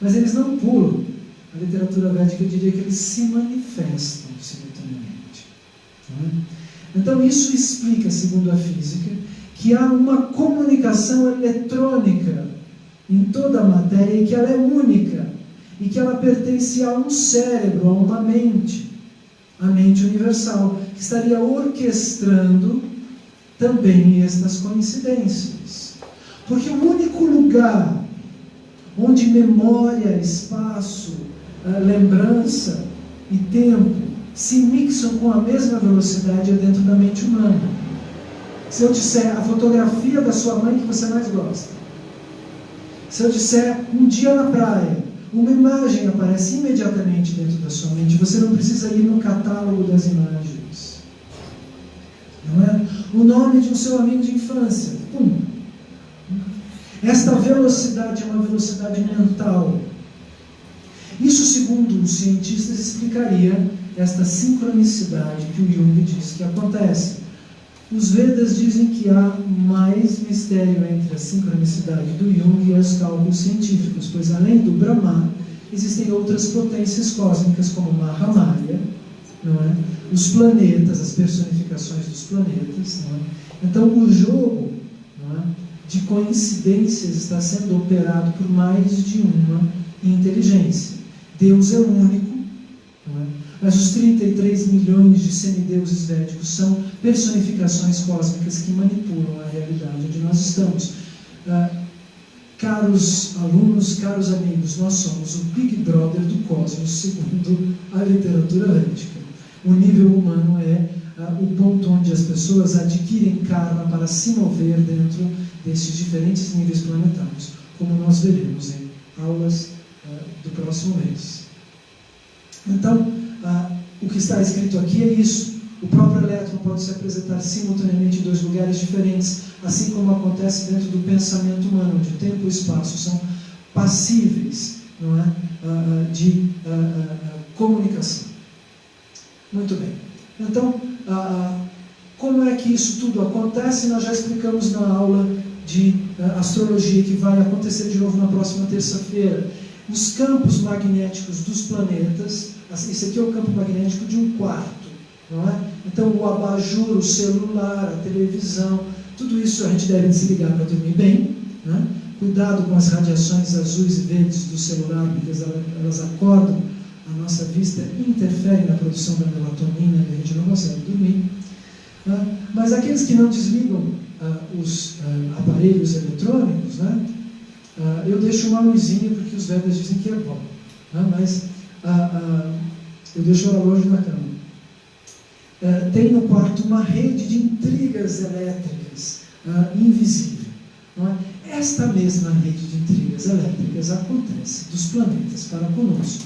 mas eles não pulam. A literatura védica diria que eles se manifestam simultaneamente. Não é? Então isso explica, segundo a física, que há uma comunicação eletrônica em toda a matéria e que ela é única e que ela pertence a um cérebro, a uma mente, a mente universal, que estaria orquestrando também estas coincidências. Porque o único lugar onde memória, espaço, lembrança e tempo se mixam com a mesma velocidade é dentro da mente humana. Se eu disser a fotografia da sua mãe que você mais gosta, se eu disser um dia na praia, uma imagem aparece imediatamente dentro da sua mente, você não precisa ir no catálogo das imagens. Não é? O nome de um seu amigo de infância, pum. Esta velocidade é uma velocidade mental. Isso, segundo os cientistas, explicaria esta sincronicidade que o Jung diz que acontece. Os Vedas dizem que há mais mistério entre a sincronicidade do Jung e os cálculos científicos, pois além do Brahma, existem outras potências cósmicas como Mahamaya, não é? Os planetas, as personificações dos planetas. Não é? Então o jogo, não é, de coincidências está sendo operado por mais de uma inteligência. Deus é único, não é? Mas os 33 milhões de semideuses védicos são personificações cósmicas que manipulam a realidade onde nós estamos. Caros alunos, caros amigos, nós somos o Big Brother do cosmos, segundo a literatura védica. O nível humano é o ponto onde as pessoas adquirem karma para se mover dentro desses diferentes níveis planetários, como nós veremos em aulas do próximo mês. Então, o que está escrito aqui é isso. O próprio elétron pode se apresentar simultaneamente em dois lugares diferentes, assim como acontece dentro do pensamento humano, onde tempo e espaço são passíveis, não é, de comunicação. Muito bem. Então, como é que isso tudo acontece? Nós já explicamos na aula de astrologia, que vai acontecer de novo na próxima terça-feira. Os campos magnéticos dos planetas, esse aqui é o campo magnético de um quarto, não é? Então o abajur, o celular, a televisão, tudo isso a gente deve desligar para dormir bem, né? Cuidado com as radiações azuis e verdes do celular, porque elas acordam a nossa vista, interferem na produção da melatonina e a gente não consegue dormir. Mas aqueles que não desligam os aparelhos eletrônicos, né? Eu deixo uma luzinha porque os Vedas dizem que é bom, né? Mas eu deixo ela longe da cama. Tem no quarto uma rede de intrigas elétricas invisível. Não é? Esta mesma rede de intrigas elétricas acontece dos planetas para conosco.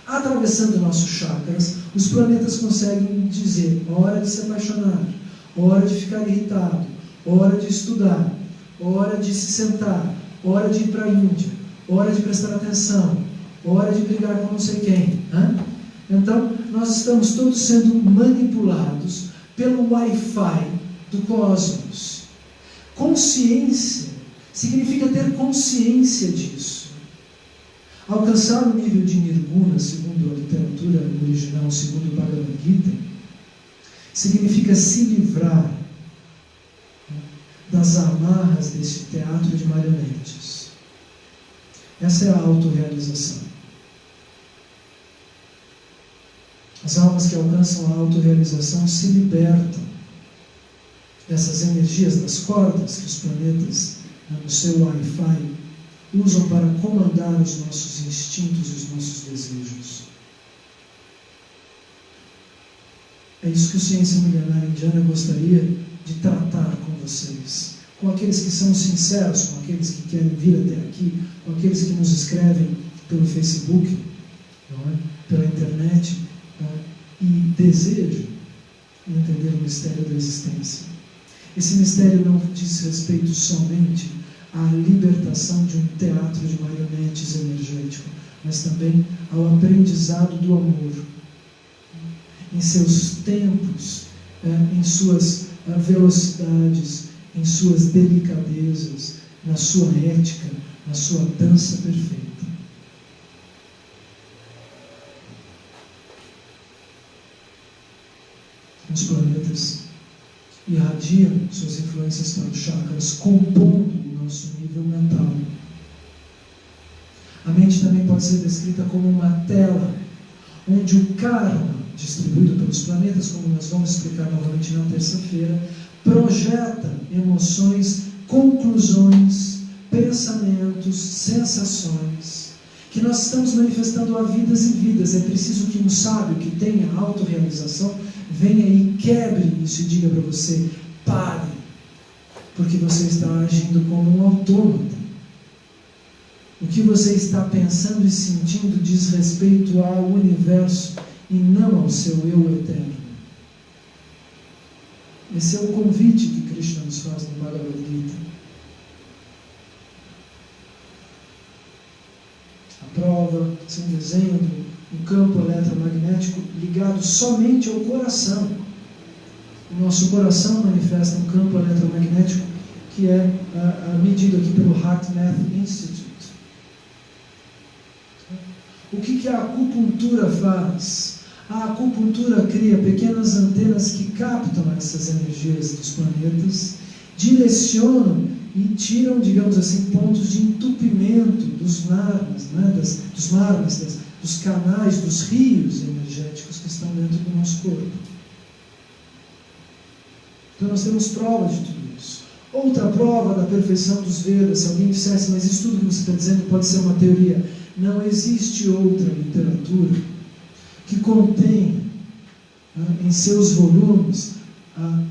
Atravessando nossos chakras, os planetas conseguem dizer hora de se apaixonar, hora de ficar irritado, hora de estudar, hora de se sentar, hora de ir para a Índia, hora de prestar atenção, hora de brigar com não sei quem. Né? Então, nós estamos todos sendo manipulados pelo Wi-Fi do cosmos. Consciência significa ter consciência disso. Alcançar o nível de Nirguna, segundo a literatura original, segundo o Bhagavad Gita, significa se livrar das amarras desse teatro de marionetes. Essa é a autorrealização. As almas que alcançam a autorrealização se libertam dessas energias das cordas que os planetas, no seu Wi-Fi, usam para comandar os nossos instintos e os nossos desejos. É isso que o Ciência Milenar Indiana gostaria de tratar com vocês, com aqueles que são sinceros, com aqueles que querem vir até aqui, com aqueles que nos escrevem pelo Facebook, não é? Pela internet, e desejam entender o mistério da existência. Esse mistério não diz respeito somente à libertação de um teatro de marionetes energético, mas também ao aprendizado do amor, em seus tempos, em suas velocidades, em suas delicadezas, na sua ética, na sua dança perfeita. Os planetas irradiam suas influências para os chakras, compondo o nosso nível mental. A mente também pode ser descrita como uma tela, onde o karma, distribuído pelos planetas, como nós vamos explicar novamente na terça-feira, projeta emoções, conclusões, pensamentos, sensações, que nós estamos manifestando há vidas e vidas. É preciso que um sábio que tenha autorrealização venha e quebre isso e diga para você: pare, porque você está agindo como um autômata. O que você está pensando e sentindo diz respeito ao universo e não ao seu eu eterno. Esse é o convite que Krishna nos faz no Bhagavad Gita. A prova, esse é um desenho do campo eletromagnético ligado somente ao coração. O nosso coração manifesta um campo eletromagnético que é medido aqui pelo HeartMath Institute. O que a acupuntura faz? A acupuntura cria pequenas antenas que captam essas energias dos planetas, direcionam e tiram, digamos assim, pontos de entupimento dos marmas, dos canais, dos rios energéticos que estão dentro do nosso corpo. Então nós temos prova de tudo isso. Outra prova da perfeição dos Vedas, se alguém dissesse: mas isso tudo que você está dizendo pode ser uma teoria. Não existe outra literatura que contém em seus volumes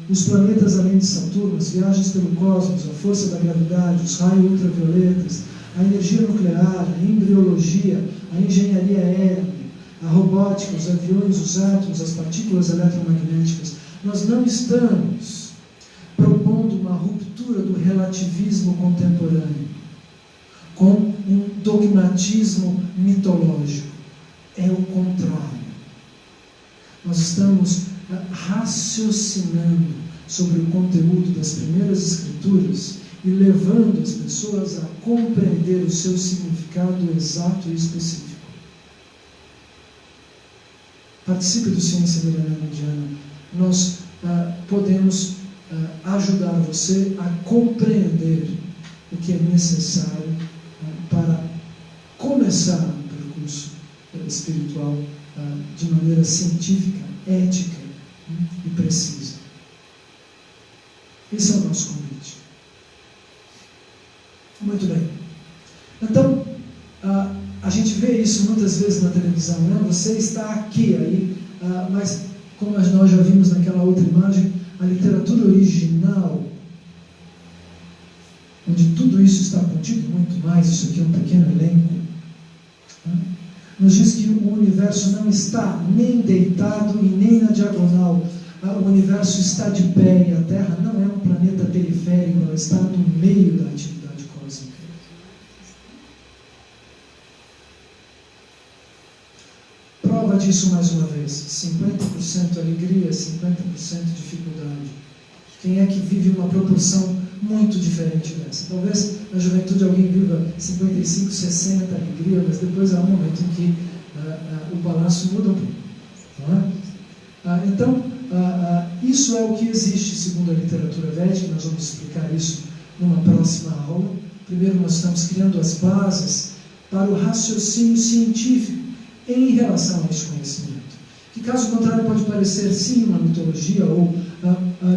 os planetas além de Saturno, as viagens pelo cosmos, a força da gravidade, os raios ultravioletas, a energia nuclear, a embriologia, a engenharia aérea, a robótica, os aviões, os átomos, as partículas eletromagnéticas. Nós não estamos propondo uma ruptura do relativismo contemporâneo com um dogmatismo mitológico. É o contrário. Nós estamos raciocinando sobre o conteúdo das primeiras escrituras e levando as pessoas a compreender o seu significado exato e específico. Participe do Ciência Milenar Indiana. Nós podemos ajudar você a compreender o que é necessário para começar o percurso espiritual de maneira científica, ética e precisa. Esse é o nosso convite. Muito bem. Então, a gente vê isso muitas vezes na televisão, né? Você está aqui, aí, mas como nós já vimos naquela outra imagem, a literatura original, onde tudo isso está contido, muito mais, isso aqui é um pequeno elenco, nos diz que o universo não está nem deitado e nem na diagonal. O universo está de pé e a Terra não é um planeta periférico, ela está no meio da atividade cósmica. Prova disso mais uma vez: 50% alegria, 50% dificuldade. Quem é que vive uma proporção muito diferente dessa? Talvez na juventude alguém viva 55, 60 alegria, mas depois há um momento em que o balanço muda um pouco. Não é? Então, isso é o que existe segundo a literatura védica. Nós vamos explicar isso numa próxima aula. Primeiro nós estamos criando as bases para o raciocínio científico em relação a este conhecimento, que caso contrário pode parecer sim uma mitologia, ou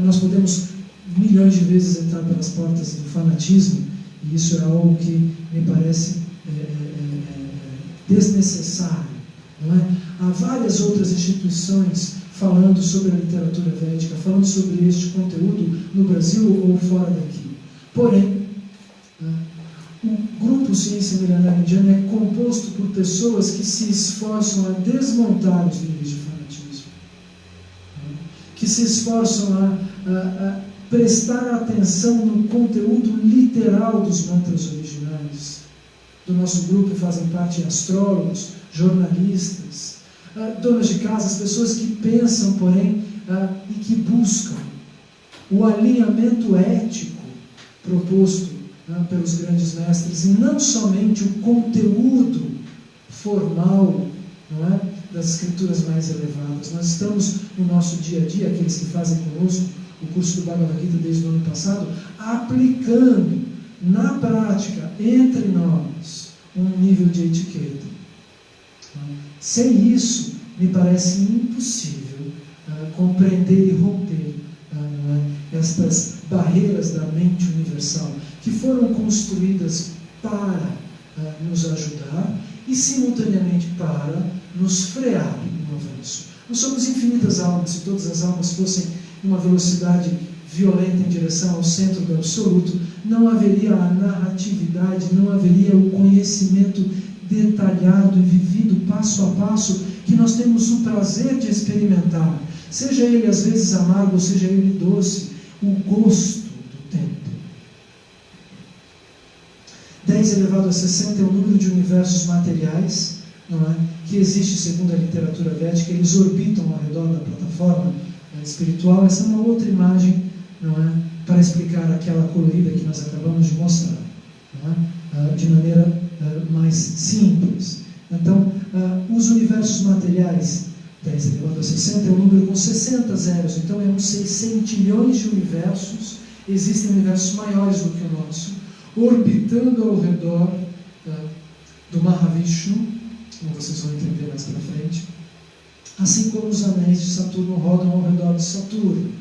nós podemos milhões de vezes entrar pelas portas do fanatismo, e isso é algo que me parece desnecessário, não é? Há várias outras instituições falando sobre a literatura védica, falando sobre este conteúdo no Brasil ou fora daqui. Porém, o grupo Ciência Milenar Indiana é composto por pessoas que se esforçam a desmontar os níveis de fanatismo, que se esforçam a prestar atenção no conteúdo literal dos mantras originais. Do nosso grupo fazem parte astrólogos, jornalistas, donas de casa, as pessoas que pensam, porém, e que buscam o alinhamento ético proposto pelos grandes mestres, e não somente o conteúdo formal, não é, das escrituras mais elevadas. Nós estamos no nosso dia a dia, aqueles que fazem conosco o curso do Bhagavad Gita desde o ano passado, aplicando na prática, entre nós, um nível de etiqueta. Sem isso, me parece impossível compreender e romper estas barreiras da mente universal, que foram construídas para nos ajudar e, simultaneamente, para nos frear no avanço. Nós somos infinitas almas. Se todas as almas fossem em uma velocidade violenta em direção ao centro do absoluto, não haveria a narratividade, não haveria o conhecimento detalhado e vivido passo a passo que nós temos o prazer de experimentar, seja ele às vezes amargo, ou seja ele doce, o gosto do tempo. 10 elevado a 60 é o número de universos materiais, não é, que existe segundo a literatura védica. Eles orbitam ao redor da plataforma espiritual. Essa é uma outra imagem, não é, para explicar aquela colorida que nós acabamos de mostrar, não é, de maneira mais simples. Então, os universos materiais, 10 elevado a 60, é um número com 60 zeros, então é uns 600 milhões de universos. Existem universos maiores do que o nosso, orbitando ao redor do Mahavishnu, como vocês vão entender mais para frente, assim como os anéis de Saturno rodam ao redor de Saturno.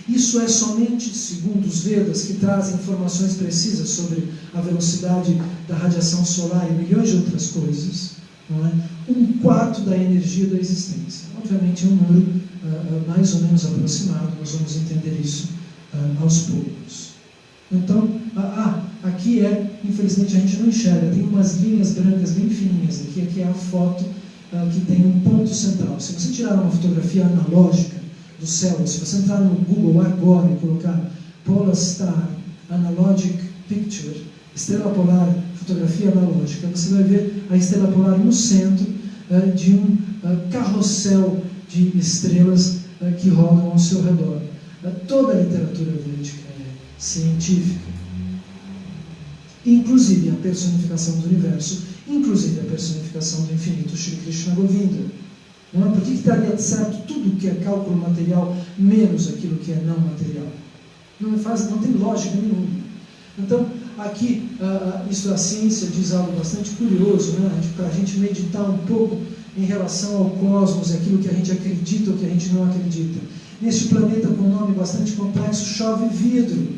Isso é somente, segundo os Vedas, que trazem informações precisas sobre a velocidade da radiação solar e milhões de outras coisas, não é? 1/4 da energia da existência. Obviamente é um número mais ou menos aproximado, nós vamos entender isso aos poucos. Então, aqui infelizmente a gente não enxerga, tem umas linhas brancas bem fininhas aqui é a foto que tem um ponto central. Se você tirar uma fotografia analógica do céu, se você entrar no Google agora e colocar Polar Star Analogic Picture, estrela polar, fotografia analógica, você vai ver a estrela polar no centro de um carrossel de estrelas que rodam ao seu redor. Toda a literatura védica é científica, inclusive a personificação do universo, inclusive a personificação do infinito Shri Krishna Govinda. Não é? Por que estaria certo tudo que é cálculo material menos aquilo que é não material? Não tem lógica nenhuma. Então, aqui, a ciência diz algo bastante curioso, né? Para a gente meditar um pouco em relação ao cosmos, aquilo que a gente acredita ou que a gente não acredita. Neste planeta com um nome bastante complexo, chove vidro.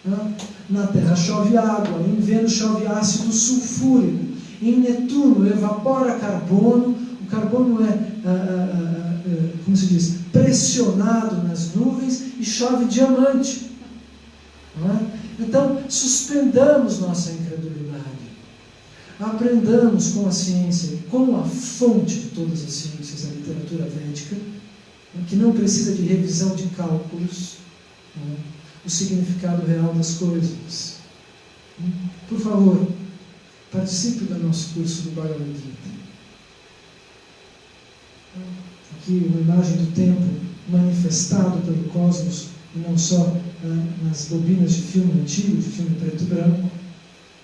Né? Na Terra chove água, em Vênus chove ácido sulfúrico, em Netuno evapora carbono, o carbono como se diz, pressionado nas nuvens e chove diamante. Não é? Então, suspendamos nossa incredulidade, aprendamos com a ciência, com a fonte de todas as ciências, a literatura védica, que não precisa de revisão de cálculos, o significado real das coisas. Por favor, participe do nosso curso do Bhagavad Gita. Aqui uma imagem do tempo manifestado pelo cosmos, e não só nas bobinas de filme antigo, de filme preto e branco.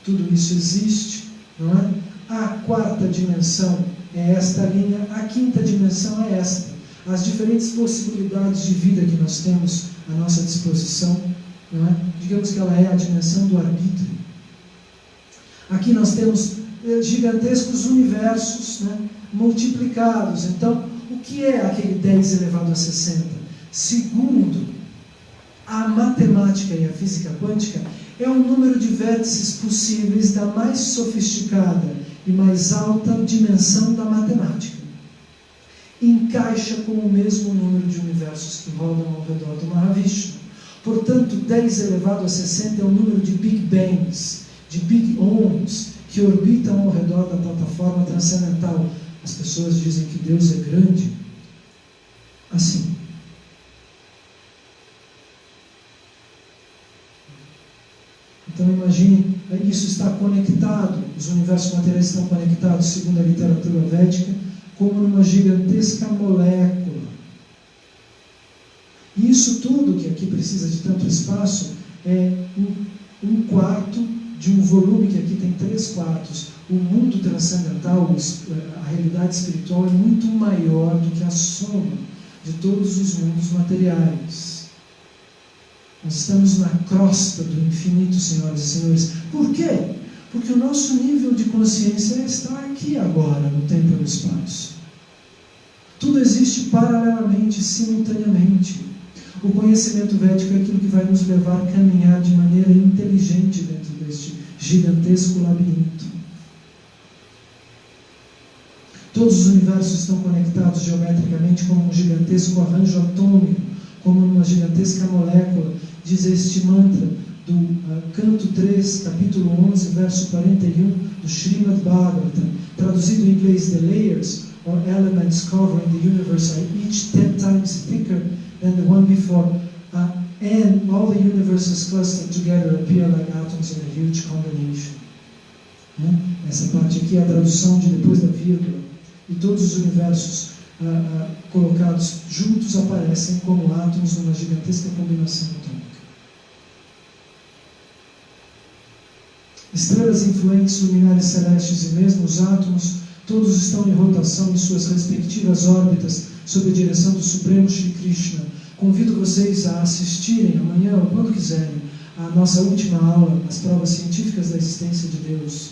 Tudo isso existe, não é? A 4ª dimensão é esta linha, a 5ª dimensão é esta. As diferentes possibilidades de vida que nós temos à nossa disposição, não é? Digamos que ela é a dimensão do arbítrio. Aqui nós temos gigantescos universos, né, multiplicados. Então, o que é aquele 10 elevado a 60? Segundo a matemática e a física quântica, é um número de vértices possíveis da mais sofisticada e mais alta dimensão da matemática. Encaixa com o mesmo número de universos que rodam ao redor do Mahavishnu. Portanto, 10 elevado a 60 é o número de Big Bangs, de Big Ons, que orbitam ao redor da plataforma transcendental. As pessoas dizem que Deus é grande. Assim. imagine, isso está conectado, os universos materiais estão conectados, segundo a literatura védica, como numa gigantesca molécula. E isso tudo, que aqui precisa de tanto espaço, é um quarto de um volume que aqui tem 3 quartos. O mundo transcendental, a realidade espiritual é muito maior do que a soma de todos os mundos materiais. Nós estamos na crosta do infinito, senhoras e senhores. Por quê? Porque o nosso nível de consciência está aqui agora, no tempo e no espaço. Tudo existe paralelamente, simultaneamente. O conhecimento védico é aquilo que vai nos levar a caminhar de maneira inteligente dentro deste gigantesco labirinto. Todos os universos estão conectados geometricamente como um gigantesco arranjo atômico, como uma gigantesca molécula, diz este mantra do canto 3, capítulo 11, verso 41 do Srimad Bhagavatam, traduzido em inglês: The layers or elements covering the universe are each 10 times thicker than the one before, and all the universes clustered together appear like atoms in a huge combination. Essa parte aqui é a tradução de depois da vírgula. E todos os universos colocados juntos aparecem como átomos numa gigantesca combinação atômica. Estrelas influentes, luminares celestes e mesmo os átomos, todos estão em rotação em suas respectivas órbitas, sob a direção do Supremo Shri Krishna. Convido vocês a assistirem amanhã, ou quando quiserem, a nossa última aula, as provas científicas da existência de Deus,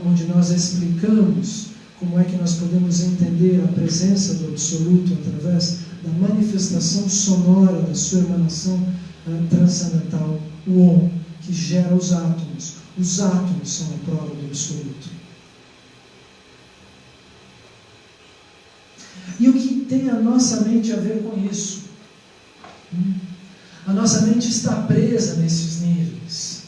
onde nós explicamos como é que nós podemos entender a presença do Absoluto através da manifestação sonora da sua emanação transcendental, o Om, que gera os átomos. Os átomos são a prova do Absoluto. E o que tem a nossa mente a ver com isso? A nossa mente está presa nesses níveis.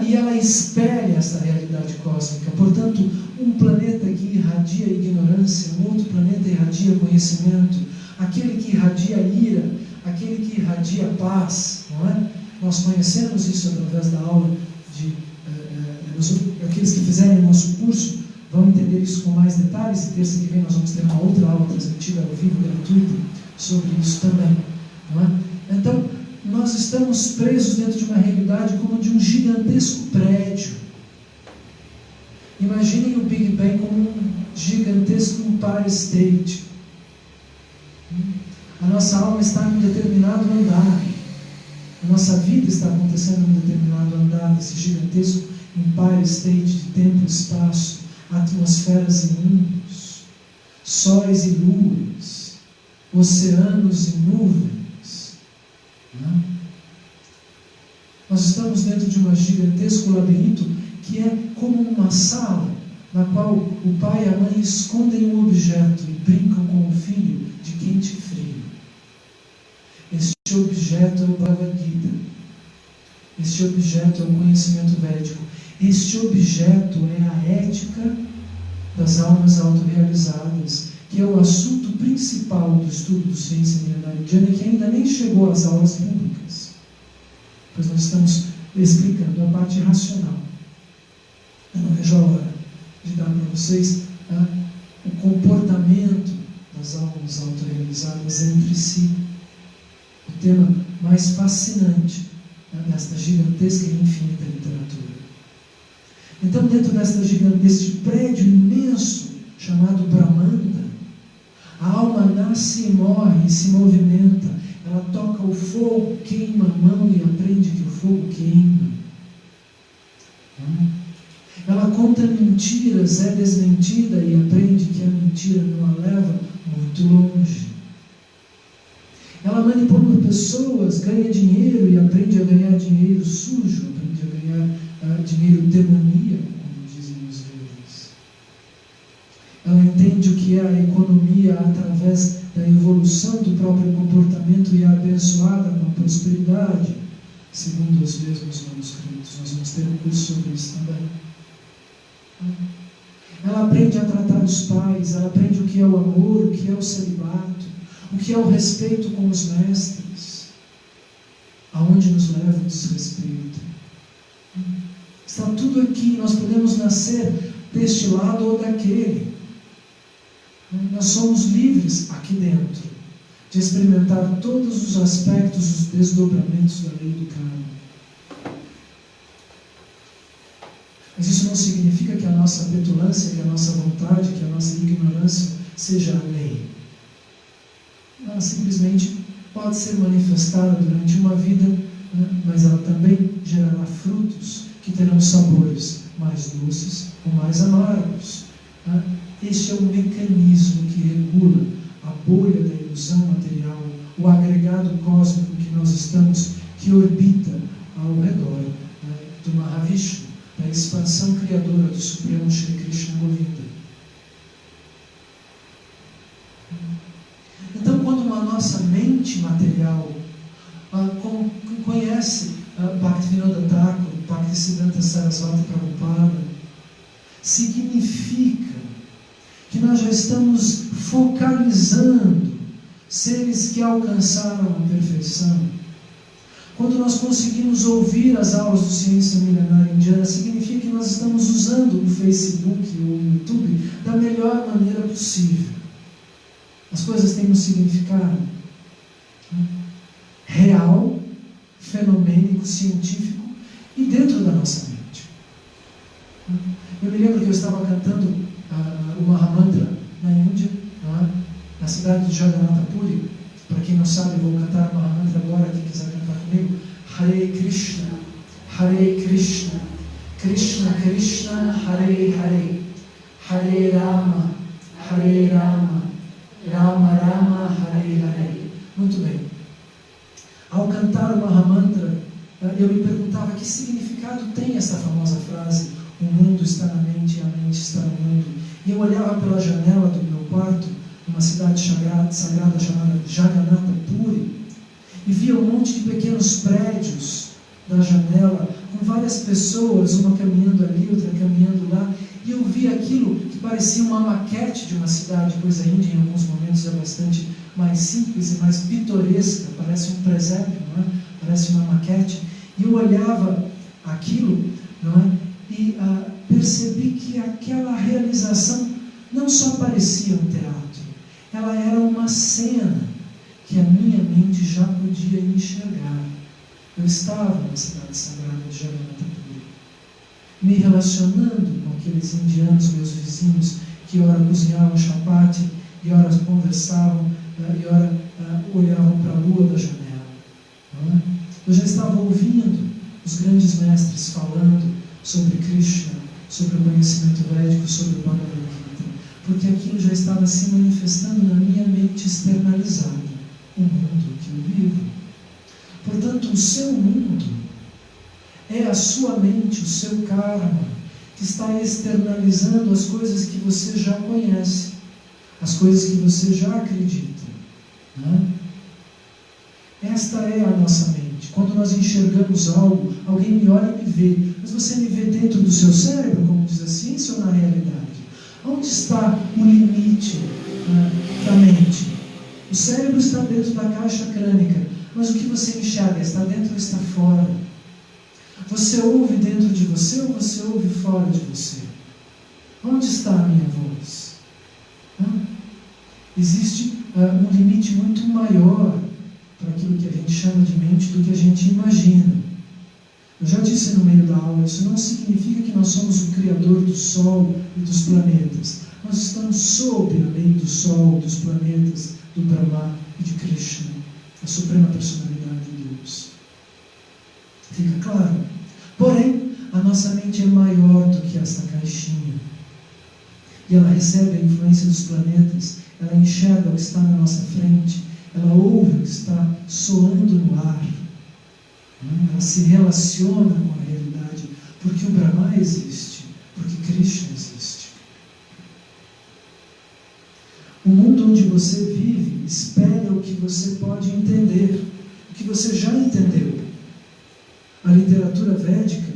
E ela espelha essa realidade cósmica. Portanto, um planeta que irradia ignorância, um outro planeta irradia conhecimento, aquele que irradia ira, aquele que irradia paz, não é? Nós conhecemos isso através da aula aqueles que fizerem o nosso curso vão entender isso com mais detalhes, e terça que vem nós vamos ter uma outra aula transmitida ao vivo, gratuita, sobre isso também, não é? Então, nós estamos presos dentro de uma realidade como de um gigantesco prédio. Imaginem o Big Bang como um gigantesco Empire State. A nossa alma está em um determinado andar. A nossa vida está acontecendo em um determinado andar, desse gigantesco Empire State de tempo e espaço, atmosferas e mundos, sóis e luas, oceanos e nuvens. Não? Nós estamos dentro de um gigantesco labirinto que é como uma sala na qual o pai e a mãe escondem um objeto e brincam com o filho de quente e frio. Este objeto é o Bhagavad Gita. Este objeto é o conhecimento védico. Este objeto é a ética das almas autorrealizadas, que é o assunto principal do estudo do Ciência Milenar Indiana, que ainda nem chegou às aulas públicas, pois nós estamos explicando a parte racional. Eu não vejo a hora de dar para vocês o comportamento das almas autorrealizadas entre si, o tema mais fascinante desta gigantesca e infinita literatura. Então, dentro deste prédio imenso chamado Brahmanda, a alma nasce e morre e se movimenta. Ela toca o fogo, queima a mão e aprende que o fogo queima. Ela conta mentiras, é desmentida e aprende que a mentira não a leva muito longe. Ela manipula pessoas, ganha dinheiro e aprende a ganhar dinheiro sujo, aprende a ganhar dinheiro demoníaco, como dizem os Vedas. Ela entende o que é a economia através da evolução do próprio comportamento e é abençoada com a prosperidade, segundo os mesmos manuscritos. Nós vamos ter um curso sobre isso também. Ela aprende a tratar os pais, ela aprende o que é o amor, o que é o celibato, o que é o respeito com os mestres, aonde nos leva o desrespeito. Está tudo aqui, nós podemos nascer deste lado ou daquele. Nós somos livres aqui dentro de experimentar todos os aspectos, os desdobramentos da lei do karma. Mas isso não significa que a nossa petulância, que a nossa vontade, que a nossa ignorância seja a lei. Ela simplesmente pode ser manifestada durante uma vida, mas ela também gerará frutos que terão sabores mais doces ou mais amargos. Este é o mecanismo que regula a bolha da ilusão material, o agregado cósmico que nós estamos, que orbita ao redor do Mahavishnu, da expansão criadora do Supremo Shri Krishna Govinda. Então, quando a nossa mente material conhece Bhaktivinoda Thakur, Bhaktisiddhanta Sarasvati Prabhupada, significa que nós já estamos focalizando seres que alcançaram a perfeição. Quando nós conseguimos ouvir as aulas do Ciência Milenar Indiana, significa que nós estamos usando o Facebook ou o YouTube da melhor maneira possível. As coisas têm um significado real, fenomênico, científico e dentro da nossa mente. Eu me lembro que eu estava cantando o Mahamantra na Índia, na cidade de Jagannath Puri. Para quem não sabe, eu vou cantar o Mahamantra agora, quem quiser cantar comigo. Hare Krishna, Krishna Krishna, Hare Hare, Hare Rama, Rama Rama, Hare Hare. Muito bem. Ao cantar o Mahamantra, eu me perguntava que significado tem essa famosa frase: o mundo está na mente e a mente está no mundo. E eu olhava pela janela do meu quarto, numa cidade sagrada chamada Jagannath Puri, e via um monte de pequenos prédios da janela, com várias pessoas, uma caminhando ali, outra caminhando lá, e eu via aquilo que parecia uma maquete de uma cidade, pois a Índia em alguns momentos é bastante mais simples e mais pitoresca, parece um presépio, não é? Parece uma maquete, e eu olhava aquilo, não é? E percebi que aquela realização não só parecia um teatro, ela era uma cena que a minha mente já podia enxergar. Eu estava na cidade sagrada de Jagannath Puri, me relacionando com aqueles indianos, meus vizinhos, que ora cozinhavam chapati, e ora conversavam, e ora olhavam para a lua da janela. Não é? Eu já estava ouvindo os grandes mestres falando sobre Krishna, sobre o conhecimento védico, sobre o Bhagavad Gita, porque aquilo já estava se manifestando na minha mente externalizada, o mundo que eu vivo. Portanto, o seu mundo é a sua mente, o seu karma, que está externalizando as coisas que você já conhece, as coisas que você já acredita. Né? Esta é a nossa mente. Quando nós enxergamos algo, alguém me olha e me vê, mas você me vê dentro do seu cérebro, como diz a ciência, ou na realidade? Onde está o limite da mente? O cérebro está dentro da caixa crânica, mas o que você enxerga está dentro ou está fora? Você ouve dentro de você ou você ouve fora de você? Onde está a minha voz? Existe um limite muito maior para aquilo que a gente chama de mente do que a gente imagina. Eu já disse no meio da aula, isso não significa que nós somos o criador do Sol e dos planetas. Nós estamos sob a lei do Sol, dos planetas, do Brahma e de Krishna, a suprema personalidade de Deus. Fica claro? Porém, a nossa mente é maior do que esta caixinha. E ela recebe a influência dos planetas, ela enxerga o que está na nossa frente, ela ouve o que está soando no ar. Ela se relaciona com a realidade, porque o Brahma existe, porque Krishna existe. O mundo onde você vive espelha o que você pode entender, o que você já entendeu. A literatura védica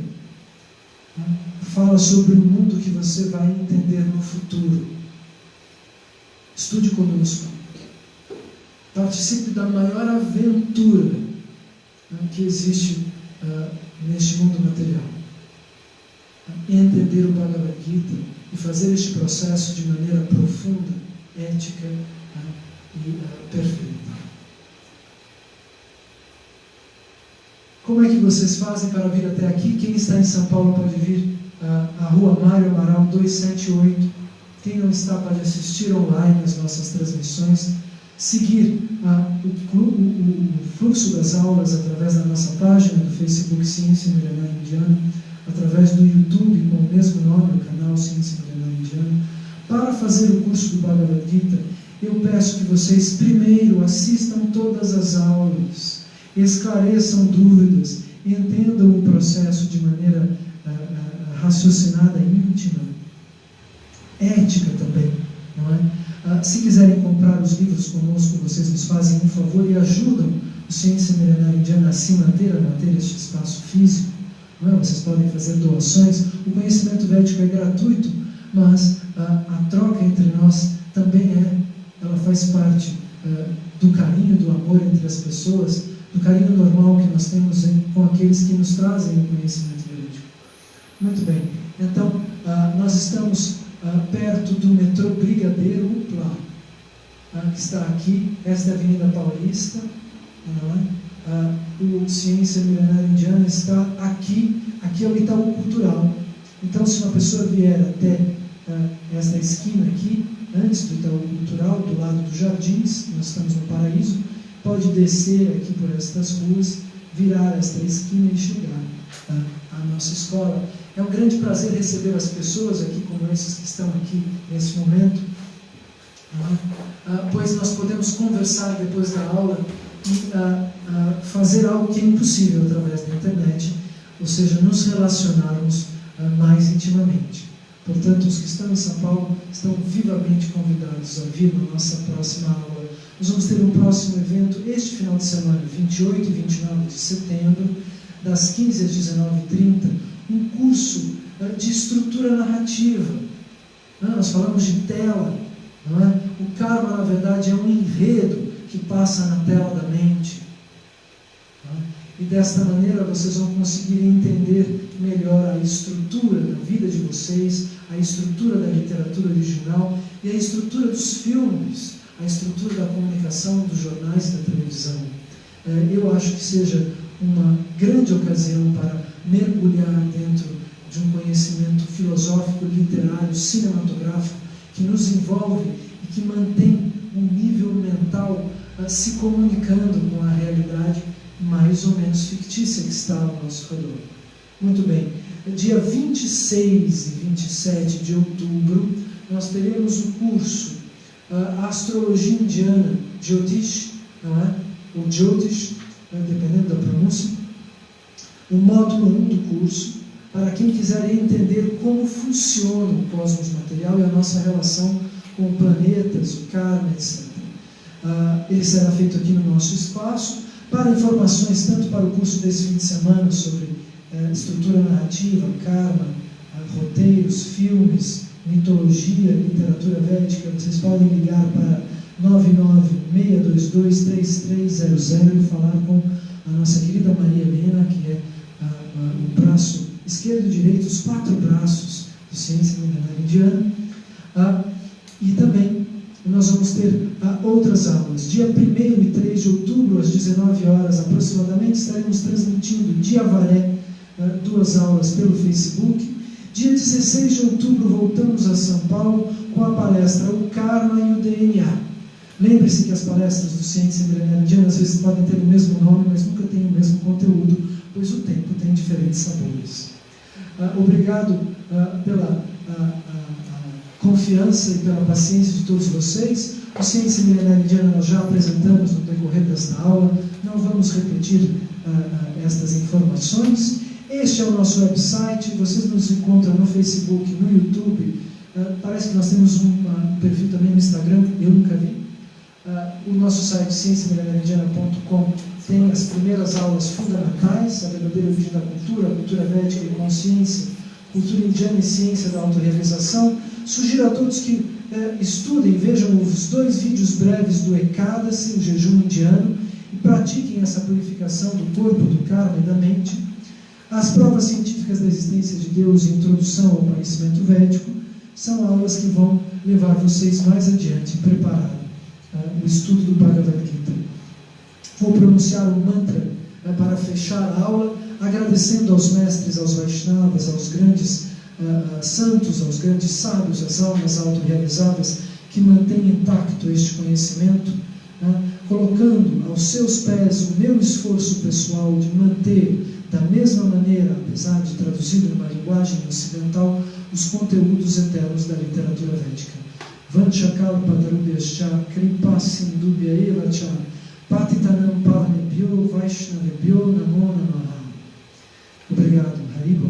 fala sobre o mundo que você vai entender no futuro. Estude conosco. Participe da maior aventura que existe neste mundo material. compreender o Bhagavad Gita e fazer este processo de maneira profunda, ética e perfeita. Como é que vocês fazem para vir até aqui? Quem está em São Paulo pode vir à Rua Mário Amaral 278. Quem não está pode assistir online às nossas transmissões, seguir o fluxo das aulas através da nossa página do Facebook Ciência Milenar Indiana, através do YouTube com o mesmo nome, o canal Ciência Milenar Indiana. Para fazer o curso do Bhagavad Gita, eu peço que vocês primeiro assistam todas as aulas, esclareçam dúvidas, entendam o processo de maneira raciocinada, íntima, ética também, não é? Se quiserem comprar os livros conosco, vocês nos fazem um favor e ajudam o Ciência Milenar Indiana a se manter este espaço físico, não é? Vocês podem fazer doações. O conhecimento védico é gratuito, mas a troca entre nós também ela faz parte do carinho, do amor entre as pessoas, do carinho normal que nós temos com aqueles que nos trazem o conhecimento verídico. Muito bem, então nós estamos perto do metrô Brigadeiro Upla, que está aqui. Esta é a Avenida Paulista, não é? O Ciência Milenar Indiana está aqui é o Itaú Cultural. Então, se uma pessoa vier até esta esquina aqui, antes do Itaú Cultural, do lado dos Jardins, nós estamos no Paraíso, pode descer aqui por estas ruas, virar esta esquina e chegar à nossa escola. É um grande prazer receber as pessoas aqui, como esses que estão aqui nesse momento, pois nós podemos conversar depois da aula e fazer algo que é impossível através da internet, ou seja, nos relacionarmos mais intimamente. Portanto, os que estão em São Paulo estão vivamente convidados a vir na nossa próxima aula. Nós vamos ter um próximo evento este final de semana, 28 e 29 de setembro, das 15 às 19h30, um curso de estrutura narrativa. Nós falamos de tela, não é? O karma, na verdade, é um enredo que passa na tela da mente. E desta maneira vocês vão conseguir entender melhor a estrutura da vida de vocês, a estrutura da literatura original e a estrutura dos filmes, a estrutura da comunicação, dos jornais e da televisão. Eu acho que seja uma grande ocasião para mergulhar dentro de um conhecimento filosófico, literário, cinematográfico, que nos envolve e que mantém um nível mental se comunicando com a realidade mais ou menos fictícia que está ao nosso redor. Muito bem, dia 26 e 27 de outubro, nós teremos o curso Astrologia Indiana, Jyotish, não é? Ou Jyotish, dependendo da pronúncia, o módulo 1 do curso, para quem quiser entender como funciona o cosmos material e a nossa relação com planetas, o karma, etc. Ele será feito aqui no nosso espaço. Para informações tanto para o curso desse fim de semana sobre estrutura narrativa, karma, roteiros, filmes, mitologia, literatura védica, vocês podem ligar para 996223300 e falar com a nossa querida Maria Helena, que é o braço esquerdo e direito, os 4 braços do Ciência Milenar Indiana. E também nós vamos ter outras aulas. Dia 1º e 3 de outubro, às 19 horas aproximadamente, estaremos transmitindo de Avaré 2 aulas pelo Facebook. Dia 16 de outubro, voltamos a São Paulo com a palestra O Karma e o DNA. Lembre-se que as palestras do Ciência Milenar Indiana às vezes podem ter o mesmo nome, mas nunca têm o mesmo conteúdo, pois o tempo tem diferentes sabores. Obrigado pela confiança e pela paciência de todos vocês. O Ciência Milenar Indiana nós já apresentamos no decorrer desta aula, não vamos repetir estas informações. Este é o nosso website, vocês nos encontram no Facebook, no YouTube, parece que nós temos um perfil também no Instagram, eu nunca vi. O nosso site cienciamilenarindiana.com tem as primeiras aulas fundamentais, a verdadeira origem da cultura, a cultura védica e consciência, cultura indiana e ciência da autorrealização. Sugiro a todos que estudem, vejam os 2 vídeos breves do Ekadasi, o jejum indiano, e pratiquem essa purificação do corpo, do karma e da mente. As provas científicas científicas da existência de Deus e introdução ao conhecimento védico, são aulas que vão levar vocês mais adiante, preparar o estudo do Bhagavad Gita. Vou pronunciar um mantra para fechar a aula, agradecendo aos mestres, aos Vaishnavas, aos grandes santos, aos grandes sábios, às almas autorrealizadas que mantêm intacto este conhecimento, colocando aos seus pés o meu esforço pessoal de manter da mesma maneira, apesar de traduzido numa linguagem ocidental, os conteúdos eternos da literatura védica. Vanchakalpatarubhyascha kripa sindubhya eva cha patitanam pavanebhyo vaishnavebhyo namo namaha. Obrigado, Haribo.